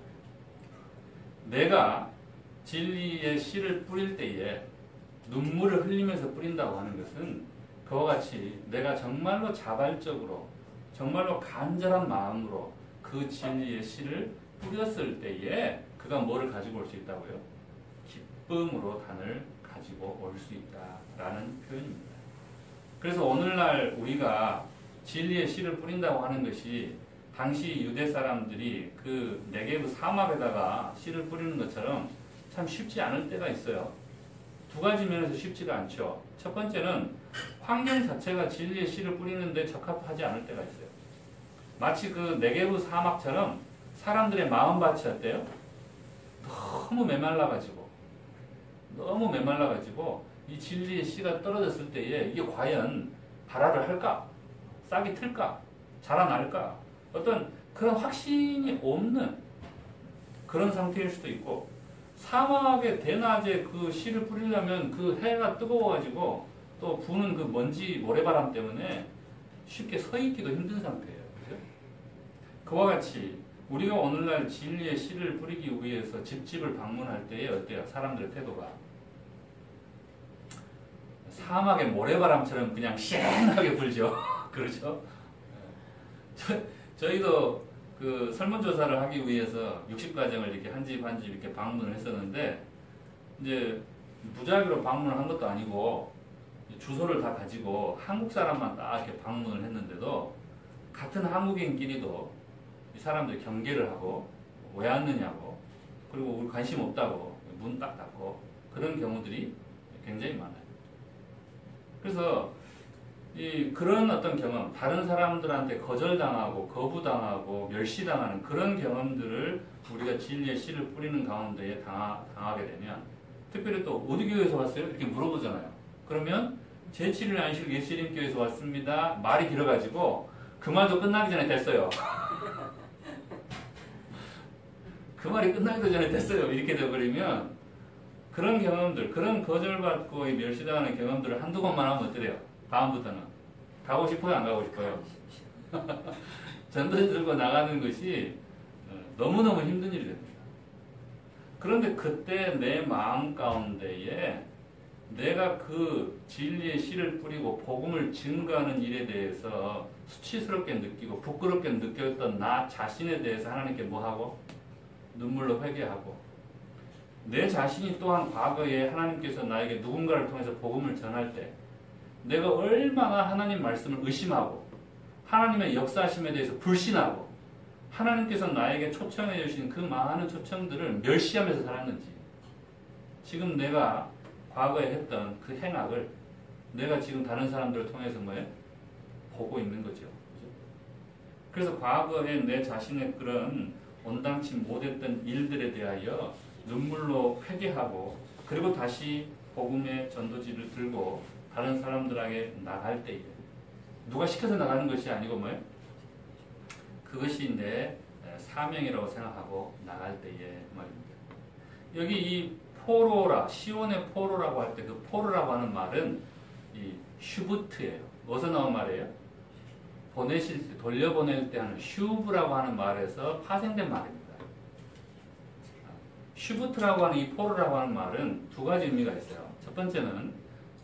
내가 진리의 씨를 뿌릴 때에 눈물을 흘리면서 뿌린다고 하는 것은 그와 같이 내가 정말로 자발적으로 정말로 간절한 마음으로 그 진리의 씨를 뿌렸을 때에 그가 뭐를 가지고 올 수 있다고요? 기쁨으로 단을 가지고 올 수 있다라는 표현입니다. 그래서 오늘날 우리가 진리의 씨를 뿌린다고 하는 것이 당시 유대 사람들이 그 네게브 사막에다가 씨를 뿌리는 것처럼 참 쉽지 않을 때가 있어요. 두 가지 면에서 쉽지가 않죠. 첫 번째는 환경 자체가 진리의 씨를 뿌리는데 적합하지 않을 때가 있어요. 마치 그 네게브 사막처럼 사람들의 마음밭이 어때요? 너무 메말라가지고 이 진리의 씨가 떨어졌을 때에 이게 과연 발화를 할까? 싹이 틀까? 자라날까? 어떤 그런 확신이 없는 그런 상태일 수도 있고 사막에 대낮에 그 씨를 뿌리려면 그 해가 뜨거워가지고 또 부는 그 먼지 모래바람 때문에 쉽게 서 있기도 힘든 상태예요. 그죠? 그와 같이 우리가 오늘날 진리의 씨를 뿌리기 위해서 집집을 방문할 때에 어때요? 사람들의 태도가 사막의 모래바람처럼 그냥 시원하게 불죠. 그렇죠? 저희도 그 설문조사를 하기 위해서 60가정을 이렇게 한 집 한 집 이렇게 방문을 했었는데 이제 무작위로 방문을 한 것도 아니고 주소를 다 가지고 한국 사람만 딱 이렇게 방문을 했는데도 같은 한국인끼리도 이 사람들 경계를 하고 왜 왔느냐고 그리고 우리 관심 없다고 문 딱 닫고 그런 경우들이 굉장히 많아요. 그래서 그런 어떤 경험, 다른 사람들한테 거절당하고 거부당하고 멸시당하는 그런 경험들을 우리가 진리의 씨를 뿌리는 가운데에 당하게 되면 특별히 또 어디 교회에서 왔어요? 이렇게 물어보잖아요. 그러면 제7일 안식 예수님교회에서 왔습니다. 말이 길어가지고 그 말도 끝나기 전에 됐어요. 그 말이 끝나기도 전에 됐어요. 이렇게 돼버리면 그런 경험들, 그런 거절받고 멸시당하는 경험들을 한두 번만 하면 어때요? 다음부터는 가고 싶어요? 안 가고 싶어요? 전도지 들고 나가는 것이 너무너무 힘든 일이 됩니다. 그런데 그때 내 마음 가운데에 내가 그 진리의 씨를 뿌리고 복음을 증거하는 일에 대해서 수치스럽게 느끼고 부끄럽게 느꼈던 나 자신에 대해서 하나님께 뭐하고? 눈물로 회개하고 내 자신이 또한 과거에 하나님께서 나에게 누군가를 통해서 복음을 전할 때 내가 얼마나 하나님 말씀을 의심하고 하나님의 역사하심에 대해서 불신하고 하나님께서 나에게 초청해 주신 그 많은 초청들을 멸시하면서 살았는지 지금 내가 과거에 했던 그 행악을 내가 지금 다른 사람들을 통해서 뭐예요? 보고 있는 거죠. 그래서 과거에 내 자신의 그런 온당치 못했던 일들에 대하여 눈물로 회개하고 그리고 다시 복음의 전도지를 들고 다른 사람들에게 나갈 때에 누가 시켜서 나가는 것이 아니고 뭐예요? 그것이 내 사명이라고 생각하고 나갈 때에 말입니다. 여기 이 포로라, 시온의 포로라고 할 때 그 포로라고 하는 말은 이 슈부트예요. 어디서 나온 말이에요? 보내실 때, 돌려보낼 때 하는 슈브라고 하는 말에서 파생된 말입니다. 슈부트라고 하는 이 포로라고 하는 말은 두 가지 의미가 있어요. 첫 번째는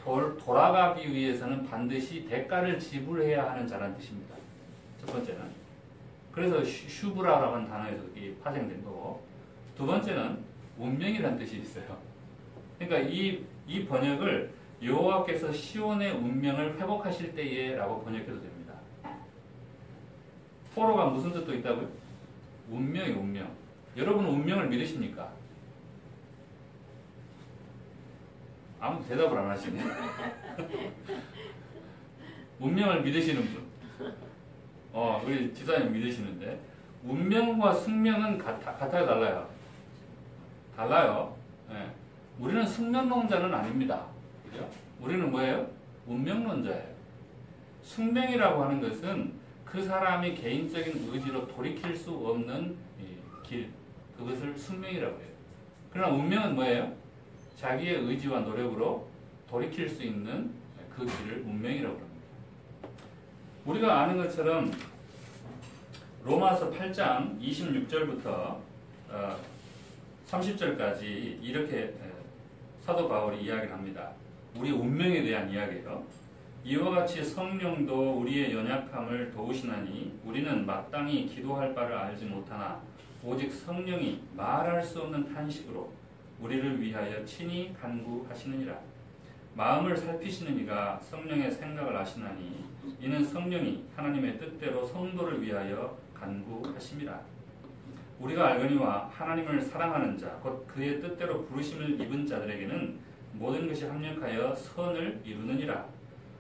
돌아가기 위해서는 반드시 대가를 지불해야 하는 자라는 뜻입니다. 첫 번째는. 그래서 슈브라라고 하는 단어에서 이렇게 파생된 거고 두 번째는 운명이라는 뜻이 있어요. 그러니까 이 번역을 여호와께서 시온의 운명을 회복하실 때에 라고 번역해도 됩니다. 포로가 무슨 뜻도 있다고요? 운명이 운명. 여러분은 운명을 믿으십니까? 아무도 대답을 안 하시네. 운명을 믿으시는 분. 우리 지사님 믿으시는데 운명과 숙명은 같아요, 달라요? 달라요. 네. 우리는 숙명론자는 아닙니다. 그죠? 우리는 뭐예요? 운명론자예요. 숙명이라고 하는 것은 그 사람의 개인적인 의지로 돌이킬 수 없는 이 길, 그것을 숙명이라고 해요. 그러나 운명은 뭐예요? 자기의 의지와 노력으로 돌이킬 수 있는 그 길을 운명이라고 합니다. 우리가 아는 것처럼 로마서 8장 26절부터 30절까지 이렇게 사도 바울이 이야기를 합니다. 우리 운명에 대한 이야기예요. 이와 같이 성령도 우리의 연약함을 도우시나니 우리는 마땅히 기도할 바를 알지 못하나 오직 성령이 말할 수 없는 탄식으로 우리를 위하여 친히 간구하시느니라. 마음을 살피시는 이가 성령의 생각을 아시나니 이는 성령이 하나님의 뜻대로 성도를 위하여 간구하심이라. 우리가 알거니와 하나님을 사랑하는 자 곧 그의 뜻대로 부르심을 입은 자들에게는 모든 것이 합력하여 선을 이루느니라.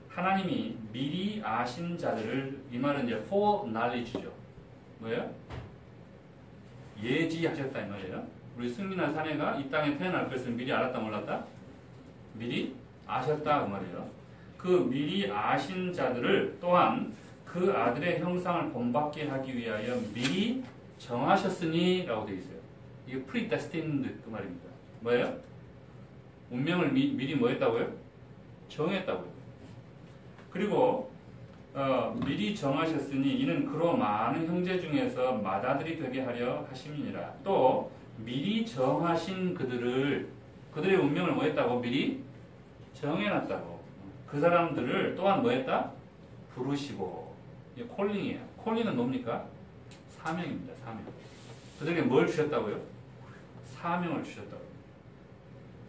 하나님이 미리 아신 자들을, 이 말은 이제 foreknowledge죠. 뭐예요? 예지하셨다 이 말이에요. 우리 승민아 사내가 이 땅에 태어날 것을 미리 알았다 몰랐다? 미리 아셨다 그 말이에요. 그 미리 아신 자들을 또한 그 아들의 형상을 본받게 하기 위하여 미리 정하셨으니 라고 되어 있어요. 이게 predestined 그 말입니다. 뭐예요? 운명을 미리 뭐 했다고요? 정했다고요. 그리고 미리 정하셨으니 이는 그로 많은 형제 중에서 맏아들이 되게 하려 하심이니라. 또 미리 정하신 그들의 운명을 뭐 했다고? 미리 정해놨다고. 그 사람들을 또한 뭐 했다? 부르시고. 이게 콜링이에요. 콜링은 뭡니까? 사명입니다. 사명. 그들에게 뭘 주셨다고요? 사명을 주셨다고요.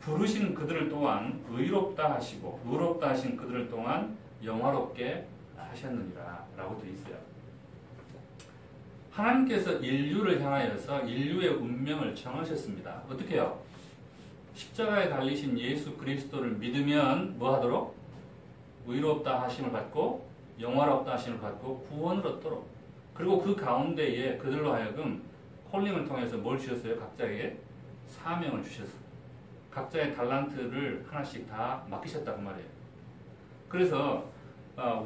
부르신 그들을 또한 의롭다 하시고 의롭다 하신 그들을 또한 영화롭게 하셨느니라 라고 되어 있어요. 하나님께서 인류를 향하여서 인류의 운명을 정하셨습니다. 어떻게 해요? 십자가에 달리신 예수 그리스도를 믿으면 뭐 하도록? 의롭다 하심을 받고 영화롭다 하심을 받고 구원을 얻도록. 그리고 그 가운데에 그들로 하여금 콜링을 통해서 뭘 주셨어요? 각자에게 사명을 주셨어요. 각자의 달란트를 하나씩 다 맡기셨다 그 말이에요. 그래서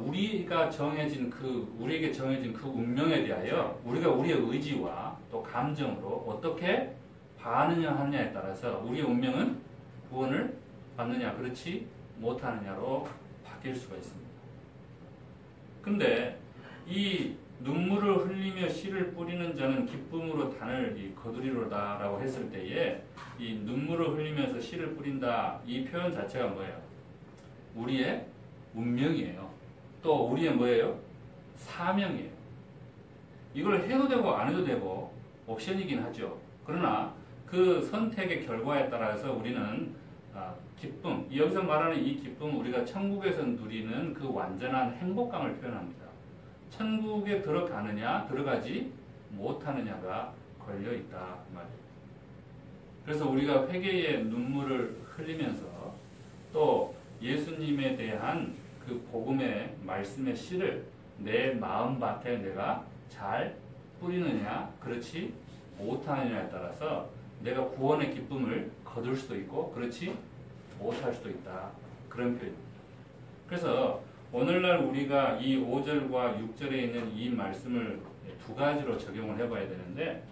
우리에게 정해진 그 운명에 대하여 우리가 우리의 의지와 또 감정으로 어떻게 반응하느냐에 따라서 우리의 운명은 구원을 받느냐 그렇지 못하느냐로 바뀔 수가 있습니다. 근데 이 눈물을 흘리며 씨를 뿌리는 자는 기쁨으로 단을 거두리로다 라고 했을 때에 이 눈물을 흘리면서 씨를 뿌린다 이 표현 자체가 뭐예요? 우리의 운명이에요. 또 우리의 뭐예요? 사명이에요. 이걸 해도 되고 안 해도 되고 옵션이긴 하죠. 그러나 그 선택의 결과에 따라서 우리는 기쁨, 여기서 말하는 이 기쁨은 우리가 천국에서 누리는 그 완전한 행복감을 표현합니다. 천국에 들어가느냐 들어가지 못하느냐가 걸려있다 말이에요. 그래서 우리가 회개의 눈물을 흘리면서 또 예수님에 대한 그 복음의 말씀의 씨를 내 마음밭에 내가 잘 뿌리느냐 그렇지 못하느냐에 따라서 내가 구원의 기쁨을 거둘 수도 있고 그렇지 못할 수도 있다. 그런 표현입니다. 그래서 오늘날 우리가 이 5절과 6절에 있는 이 말씀을 두 가지로 적용을 해봐야 되는데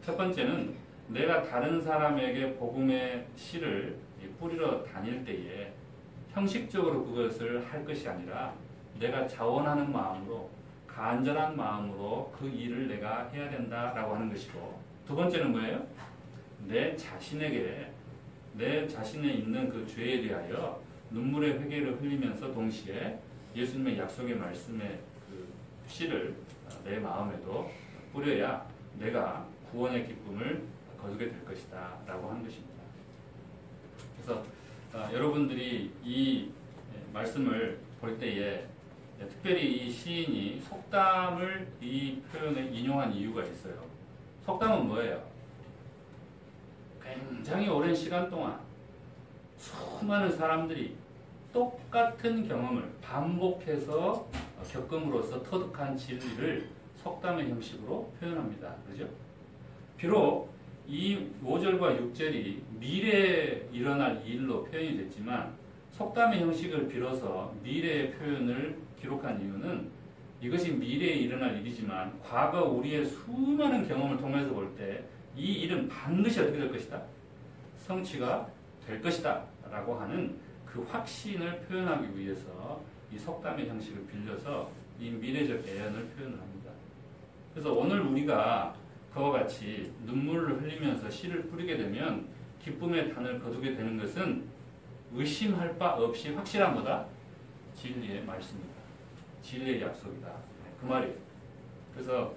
첫 번째는 내가 다른 사람에게 복음의 씨를 뿌리러 다닐 때에 형식적으로 그것을 할 것이 아니라 내가 자원하는 마음으로 간절한 마음으로 그 일을 내가 해야 된다라고 하는 것이고 두 번째는 뭐예요? 내 자신에 있는 그 죄에 대하여 눈물의 회개를 흘리면서 동시에 예수님의 약속의 말씀의 그 씨를 내 마음에도 뿌려야 내가 구원의 기쁨을 거두게 될 것이다 라고 하는 것입니다. 그래서 여러분들이 이 말씀을 볼 때에 특별히 이 시인이 속담을 이 표현에 인용한 이유가 있어요. 속담은 뭐예요? 굉장히 오랜 시간 동안 수많은 사람들이 똑같은 경험을 반복해서 겪음으로써 터득한 진리를 속담의 형식으로 표현합니다. 그죠? 비록 이 5절과 6절이 미래에 일어날 일로 표현이 됐지만 속담의 형식을 빌어서 미래의 표현을 기록한 이유는 이것이 미래에 일어날 일이지만 과거 우리의 수많은 경험을 통해서 볼 때 이 일은 반드시 어떻게 될 것이다? 성취가 될 것이다 라고 하는 그 확신을 표현하기 위해서 이 속담의 형식을 빌려서 이 미래적 예언을 표현을 합니다. 그래서 오늘 우리가 그와 같이 눈물을 흘리면서 씨를 뿌리게 되면 기쁨의 단을 거두게 되는 것은 의심할 바 없이 확실한 거다. 진리의 말씀이다. 진리의 약속이다. 그 말이에요. 그래서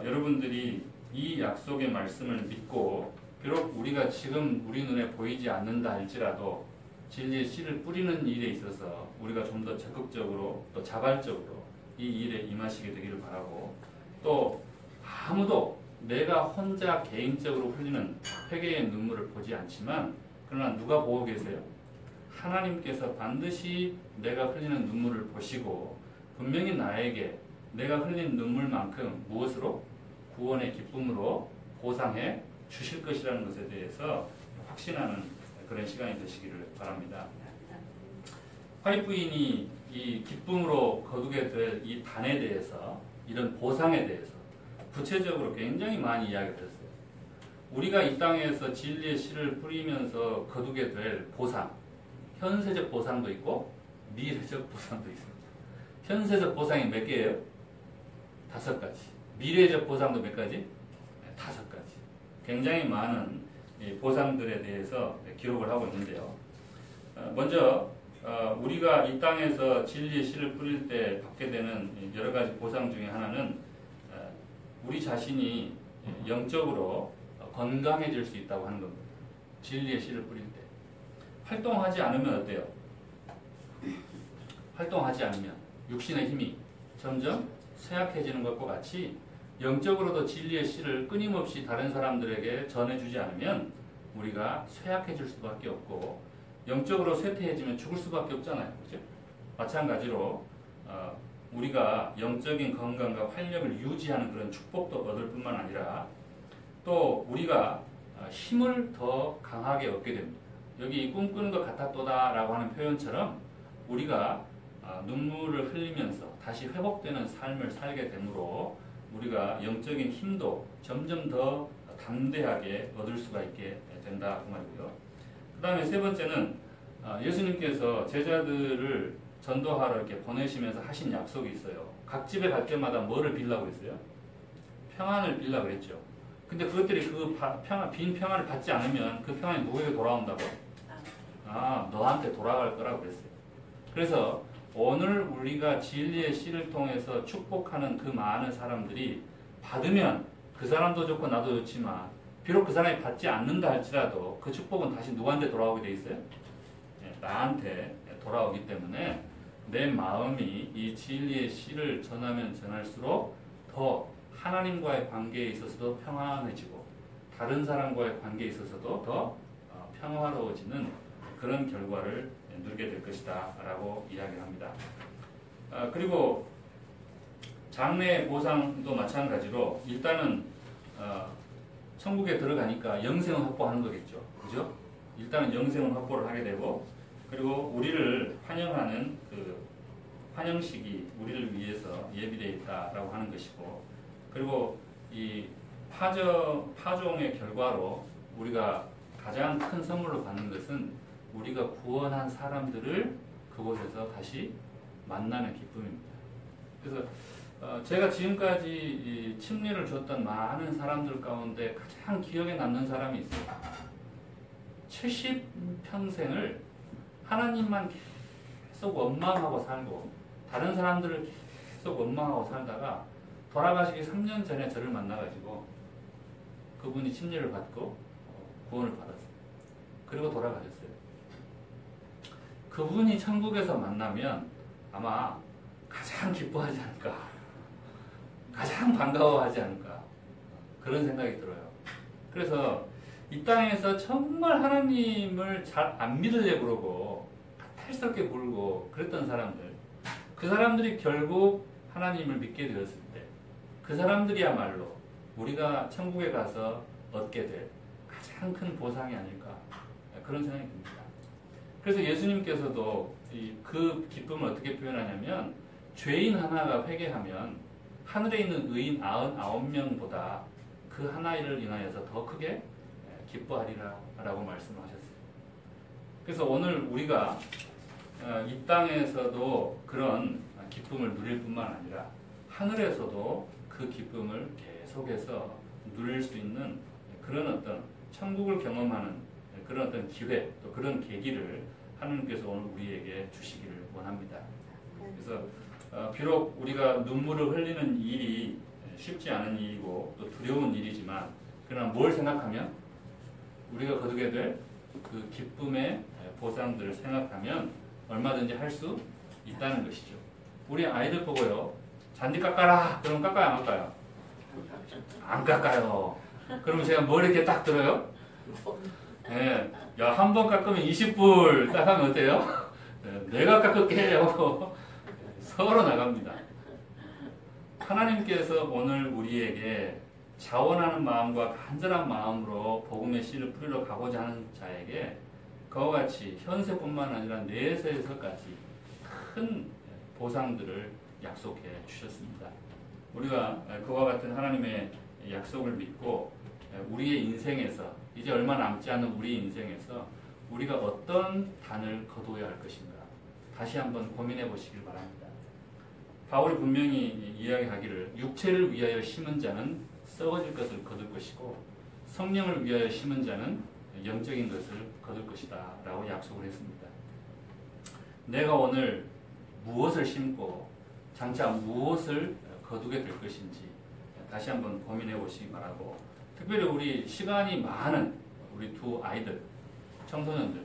여러분들이 이 약속의 말씀을 믿고 비록 우리가 지금 우리 눈에 보이지 않는다 할지라도 진리의 씨를 뿌리는 일에 있어서 우리가 좀 더 적극적으로 또 자발적으로 이 일에 임하시게 되기를 바라고, 또 아무도 내가 혼자 개인적으로 흘리는 회개의 눈물을 보지 않지만 그러나 누가 보고 계세요? 하나님께서 반드시 내가 흘리는 눈물을 보시고 분명히 나에게 내가 흘린 눈물만큼 무엇으로? 구원의 기쁨으로 보상해 주실 것이라는 것에 대해서 확신하는 그런 시간이 되시기를 바랍니다. 화이트부인이 이 기쁨으로 거두게 될 이 단에 대해서, 이런 보상에 대해서 구체적으로 굉장히 많이 이야기를 했어요. 우리가 이 땅에서 진리의 씨를 뿌리면서 거두게 될 보상, 현세적 보상도 있고 미래적 보상도 있습니다. 현세적 보상이 몇 개예요? 5가지. 미래적 보상도 몇 가지? 5가지. 굉장히 많은 보상들에 대해서 기록을 하고 있는데요. 먼저 우리가 이 땅에서 진리의 씨를 뿌릴 때 받게 되는 여러 가지 보상 중에 하나는 우리 자신이 영적으로 건강해질 수 있다고 하는 겁니다. 진리의 씨를 뿌릴 때. 활동하지 않으면 어때요? 활동하지 않으면 육신의 힘이 점점 쇠약해지는 것과 같이 영적으로도 진리의 씨를 끊임없이 다른 사람들에게 전해주지 않으면 우리가 쇠약해질 수밖에 없고 영적으로 쇠퇴해지면 죽을 수밖에 없잖아요. 그죠? 마찬가지로 우리가 영적인 건강과 활력을 유지하는 그런 축복도 얻을 뿐만 아니라 또 우리가 힘을 더 강하게 얻게 됩니다. 여기 꿈꾸는 것 같았도다 라고 하는 표현처럼 우리가 눈물을 흘리면서 다시 회복되는 삶을 살게 되므로 우리가 영적인 힘도 점점 더 담대하게 얻을 수가 있게 된다 그 말이고요. 그 다음에 세 번째는 예수님께서 제자들을 전도하러 이렇게 보내시면서 하신 약속이 있어요. 각 집에 갈 때마다 뭐를 빌라고 했어요? 평안을 빌라고 했죠. 근데 그것들이 그 빈 평안을 받지 않으면 그 평안이 누구에게 돌아온다고? 너한테 돌아갈 거라고 그랬어요. 그래서 오늘 우리가 진리의 씨를 통해서 축복하는 그 많은 사람들이 받으면 그 사람도 좋고 나도 좋지만 비록 그 사람이 받지 않는다 할지라도 그 축복은 다시 누구한테 돌아오게 돼 있어요? 나한테 돌아오기 때문에 내 마음이 이 진리의 씨를 전하면 전할수록 더 하나님과의 관계에 있어서도 평안해지고 다른 사람과의 관계에 있어서도 더 평화로워지는 그런 결과를 누리게 될 것이다 라고 이야기를 합니다. 그리고 장래 보상도 마찬가지로 일단은 천국에 들어가니까 영생을 확보하는 거겠죠. 그죠? 일단은 영생을 확보를 하게 되고 그리고 우리를 환영하는 그 환영식이 우리를 위해서 예비되어 있다라고 하는 것이고 그리고 이 파종의 결과로 우리가 가장 큰 선물로 받는 것은 우리가 구원한 사람들을 그곳에서 다시 만나는 기쁨입니다. 그래서 제가 지금까지 이 침례를 줬던 많은 사람들 가운데 가장 기억에 남는 사람이 있어요. 70평생을 하나님만 계속 원망하고 살고 다른 사람들을 계속 원망하고 살다가 돌아가시기 3년 전에 저를 만나가지고 그분이 침례를 받고 구원을 받았어요. 그리고 돌아가셨어요. 그분이 천국에서 만나면 아마 가장 기뻐하지 않을까, 가장 반가워하지 않을까 그런 생각이 들어요. 그래서 이 땅에서 정말 하나님을 잘 안 믿으려고 그러고 탈스럽게 굴고 그랬던 사람들, 그 사람들이 결국 하나님을 믿게 되었을 때 그 사람들이야말로 우리가 천국에 가서 얻게 될 가장 큰 보상이 아닐까 그런 생각이 듭니다. 그래서 예수님께서도 그 기쁨을 어떻게 표현하냐면 죄인 하나가 회개하면 하늘에 있는 의인 99명보다 그 하나를 인하여서 더 크게 기뻐하리라 라고 말씀을 하셨어요. 그래서 오늘 우리가 이 땅에서도 그런 기쁨을 누릴 뿐만 아니라 하늘에서도 그 기쁨을 계속해서 누릴 수 있는 그런 어떤 천국을 경험하는 그런 어떤 기회 또 그런 계기를 하나님께서 오늘 우리에게 주시기를 원합니다. 그래서 비록 우리가 눈물을 흘리는 일이 쉽지 않은 일이고 또 두려운 일이지만 그러나 뭘 생각하면 우리가 거두게 될 그 기쁨의 보상들을 생각하면 얼마든지 할 수 있다는 것이죠. 우리 아이들 보고요. 잔디 깎아라. 그럼 깎아요 안 깎아요? 안 깎아요. 그러면 제가 뭐 이렇게 딱 들어요? 네. 야, 한 번 깎으면 20불 딱 하면 어때요? 내가 깎을게 하고 서로 나갑니다. 하나님께서 오늘 우리에게 자원하는 마음과 간절한 마음으로 복음의 씨를 뿌리러 가고자 하는 자에게 그와 같이 현세뿐만 아니라 내세에서까지 큰 보상들을 약속해 주셨습니다. 우리가 그와 같은 하나님의 약속을 믿고 우리의 인생에서 이제 얼마 남지 않은 우리 인생에서 우리가 어떤 단을 거두어야 할 것인가 다시 한번 고민해 보시길 바랍니다. 바울이 분명히 이야기하기를 육체를 위하여 심은 자는 썩어질 것을 거둘 것이고 성령을 위하여 심은 자는 영적인 것을 거둘 것이다 라고 약속을 했습니다. 내가 오늘 무엇을 심고 장차 무엇을 거두게 될 것인지 다시 한번 고민해 보시기 바라고 특별히 우리 시간이 많은 우리 두 아이들, 청소년들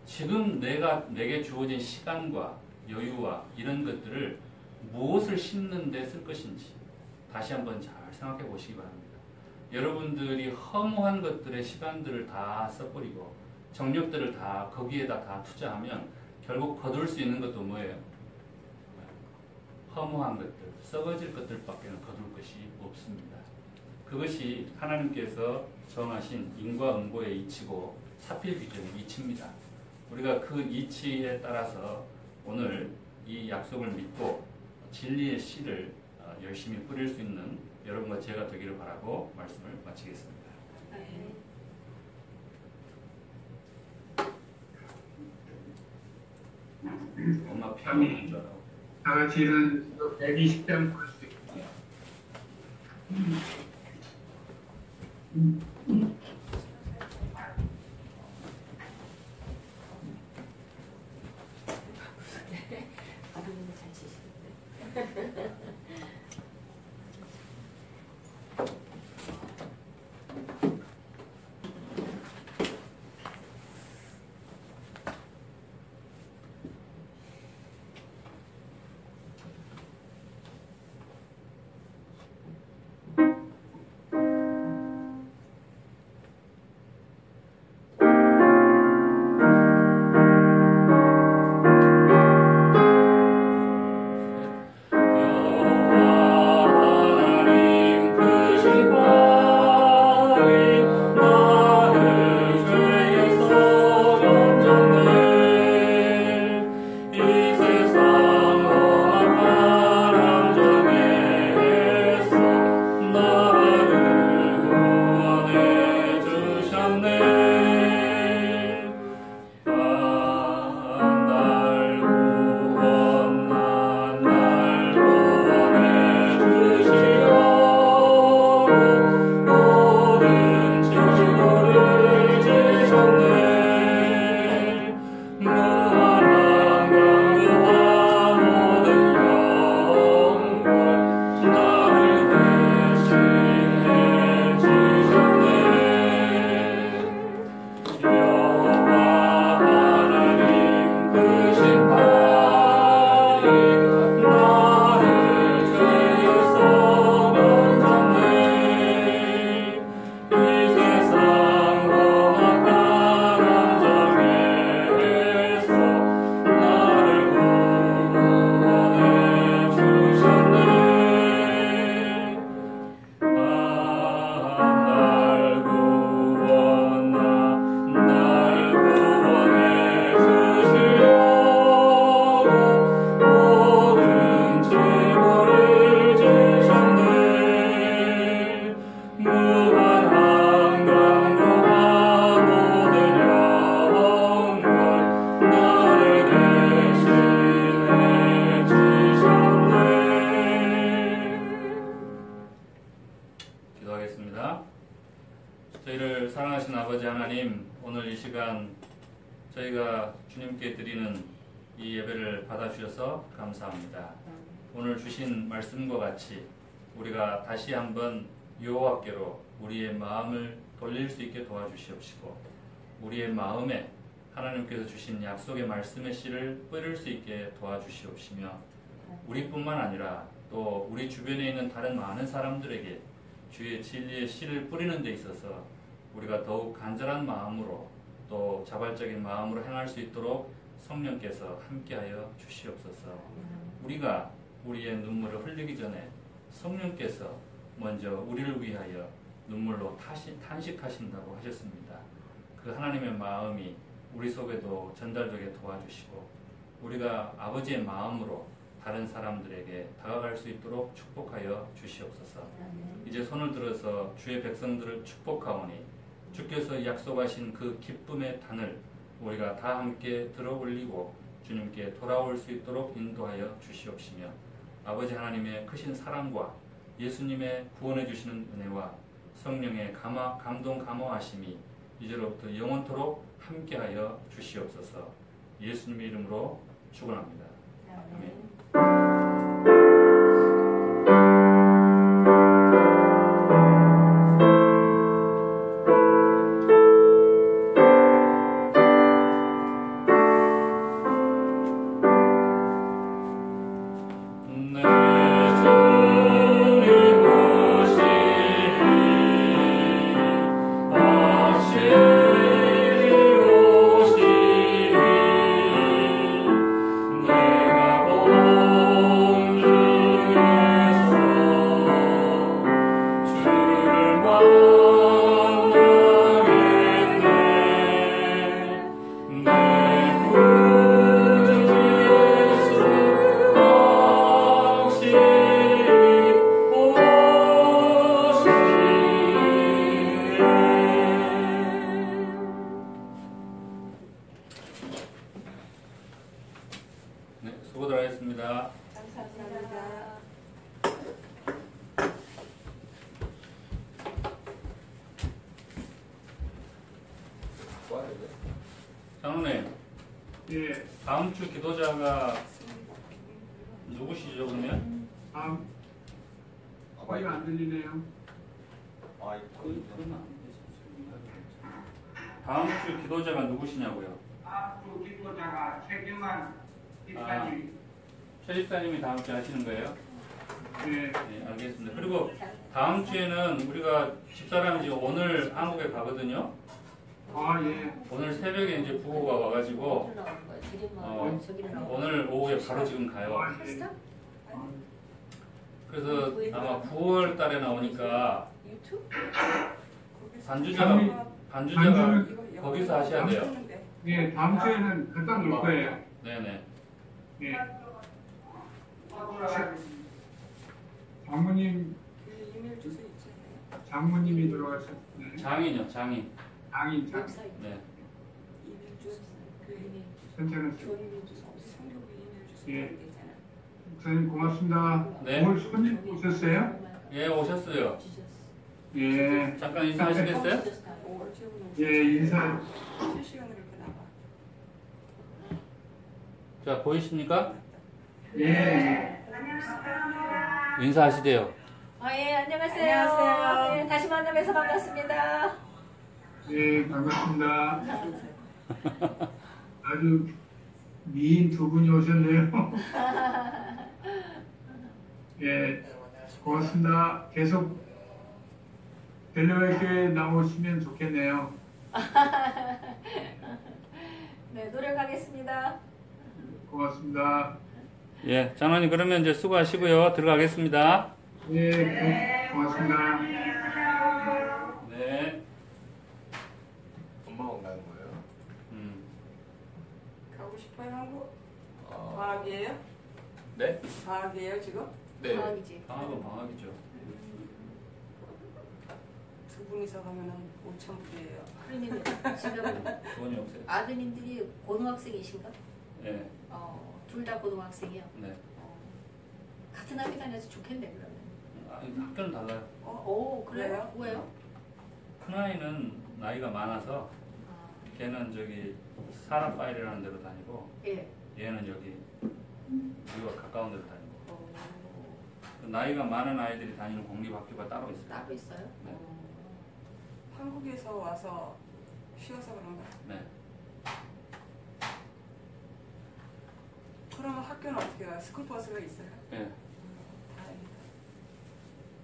지금 내게 주어진 시간과 여유와 이런 것들을 무엇을 심는 데 쓸 것인지 다시 한번 잘 생각해 보시기 바랍니다. 여러분들이 허무한 것들의 시간들을 다 써버리고 정력들을 다 거기에다 다 투자하면 결국 거둘 수 있는 것도 뭐예요? 허무한 것들, 썩어질 것들밖에 거둘 것이 없습니다. 그것이 하나님께서 정하신 인과응보의 이치고 사필귀정의 이치입니다. 우리가 그 이치에 따라서 오늘 이 약속을 믿고 진리의 씨를 열심히 뿌릴 수 있는 여러분과 제가 되기를 바라고 말씀을 마치겠습니다. 엄마 피아노인 줄 알아. 다 같이는 120장 볼 수 있고요. 아버님은 잘 치시는데. 저희를 사랑하신 아버지 하나님, 오늘 이 시간 저희가 주님께 드리는 이 예배를 받아주셔서 감사합니다. 오늘 주신 말씀과 같이 우리가 다시 한번 여호와께로 우리의 마음을 돌릴 수 있게 도와주시옵시고, 우리의 마음에 하나님께서 주신 약속의 말씀의 씨를 뿌릴 수 있게 도와주시옵시며, 우리뿐만 아니라 또 우리 주변에 있는 다른 많은 사람들에게 주의 진리의 씨를 뿌리는 데 있어서 우리가 더욱 간절한 마음으로 또 자발적인 마음으로 행할 수 있도록 성령께서 함께하여 주시옵소서. 우리가 우리의 눈물을 흘리기 전에 성령께서 먼저 우리를 위하여 눈물로 탄식하신다고 하셨습니다. 그 하나님의 마음이 우리 속에도 전달되게 도와주시고, 우리가 아버지의 마음으로 다른 사람들에게 다가갈 수 있도록 축복하여 주시옵소서. 이제 손을 들어서 주의 백성들을 축복하오니 주께서 약속하신 그 기쁨의 단을 우리가 다 함께 들어 올리고 주님께 돌아올 수 있도록 인도하여 주시옵시며, 아버지 하나님의 크신 사랑과 예수님의 구원해 주시는 은혜와 성령의 감동 감화하심이 이제로부터 영원토록 함께하여 주시옵소서. 예수님의 이름으로 축원합니다. 아멘. 수고들 하셨습니다. 감사합니다. 장로님, 예, 다음 주 기도자가 누구시죠, 그러면? 다음 소리가 안 들리네요. 다음 주 기도자가 누구시냐고요? 주 기도자가 최경환 집사님. 최 집사님이 다음 주에 하시는 거예요? 예, 네, 알겠습니다. 그리고 다음 주에는 우리가 집사람이 지금 오늘 한국에 가거든요. 예. 오늘 새벽에 이제 부호가 와가지고 오늘 오후에 바로 지금 가요. 예. 그래서 아마 9월 달에 나오니까 반주자가 반주는 거기서 하셔야 돼요. 예, 다음 주에는 금방 올 거예요. 네네. 예. 장모님, 이메일 주소 있잖아요. 장모님이 들어가셨네. 장인이요, 장인. 장인, 네. 이메일 주소. 괜찮았어요. 교인 주소. 성교부 이메일 주소 예. 되잖아. 목사님 고맙습니다. 네. 오늘 손님 오셨어요? 예, 오셨어요. 예, 잠깐 인사하시겠어요? 예, 인사. 실시간으로 이렇게 나와. 자, 보이십니까? 예, 인사하시대요. 예, 안녕하세요. 안녕하세요. 네, 다시 만나뵈서 반갑습니다. 예, 반갑습니다. 아주 미인 두 분이 오셨네요. 예, 고맙습니다. 계속 벨레웨 교회 나오시면 좋겠네요. 네, 노력하겠습니다. 고맙습니다. 예, 장로님 그러면 이제 수고하시고요. 들어가겠습니다. 예, 고맙습니다. 네. 엄마가 온다는 거예요? 가고 싶어요, 한국? 아, 방학이에요? 네? 방학이에요, 지금? 네. 방학이지. 방학은 방학이죠. 두 분이서 가면은 5,000불이에요. 그러면 지금 돈이 없어요. 아드님들이 고등학생이신가? 네. 둘 다 고등학생이요. 네. 같은 학교 다녀서 좋겠네, 그러면. 학교는 달라요. 오, 그래요? 왜요? 왜요? 큰아이는 나이가 많아서 아, 걔는 저기 사라파일이라는 데로 다니고 예. 얘는 여기 우리와 가까운 데로 다니고 어, 나이가 많은 아이들이 다니는 공립학교가 따로 있어요. 따로 있어요? 네. 어. 한국에서 와서 쉬어서 그런가요? 네. 그러면 학교는 어떻게 가요? 스쿨버스가 있어요? 네. 다행이다.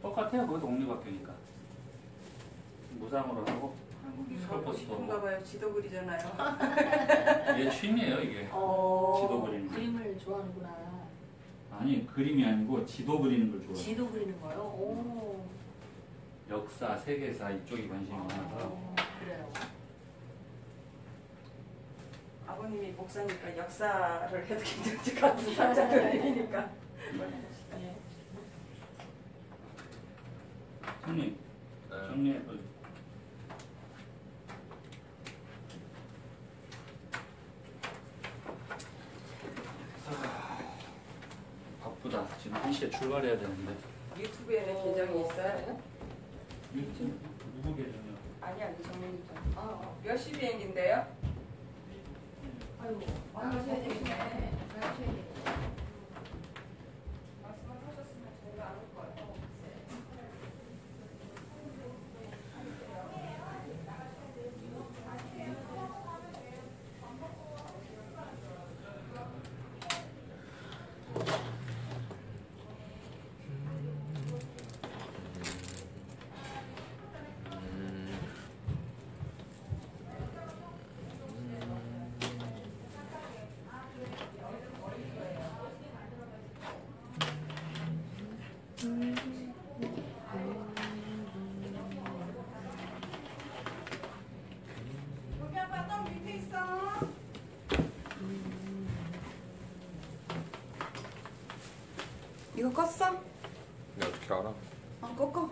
똑같아요. 그것도 공립학교니까. 무상으로 하고 한국이 가고 스쿨버스도 싶은가 봐요. 지도 그리잖아요. 얘 취미예요 이게. 어, 지도 그리는 거. 그림을 좋아하는구나. 아니 그림이 아니고 지도 그리는 걸 좋아해요. 지도 그리는 거요? 오. 역사, 세계사 이쪽이 관심이 많아서 어, 그래요. 아버님이 목사니까 역사를 해도 괜찮을 것 같은 사람들이니까. 네. 형님 정리해 빨리. 바쁘다. 지금 1시에 출발해야 되는데. 유튜브에는 계정이 있어요? 유튜브 누구 계정이요? 아니 정민이죠. 아, 몇 시 비행기인데요? 아이고, 나가셔야 되겠네. 나가셔야 되겠네. 말씀을 하셨으면 저희가 안 올 거예요. 여기 아빠 떡 밑에 있어. 이거 껐어? 내가 어떻게 알아? 안 껐고.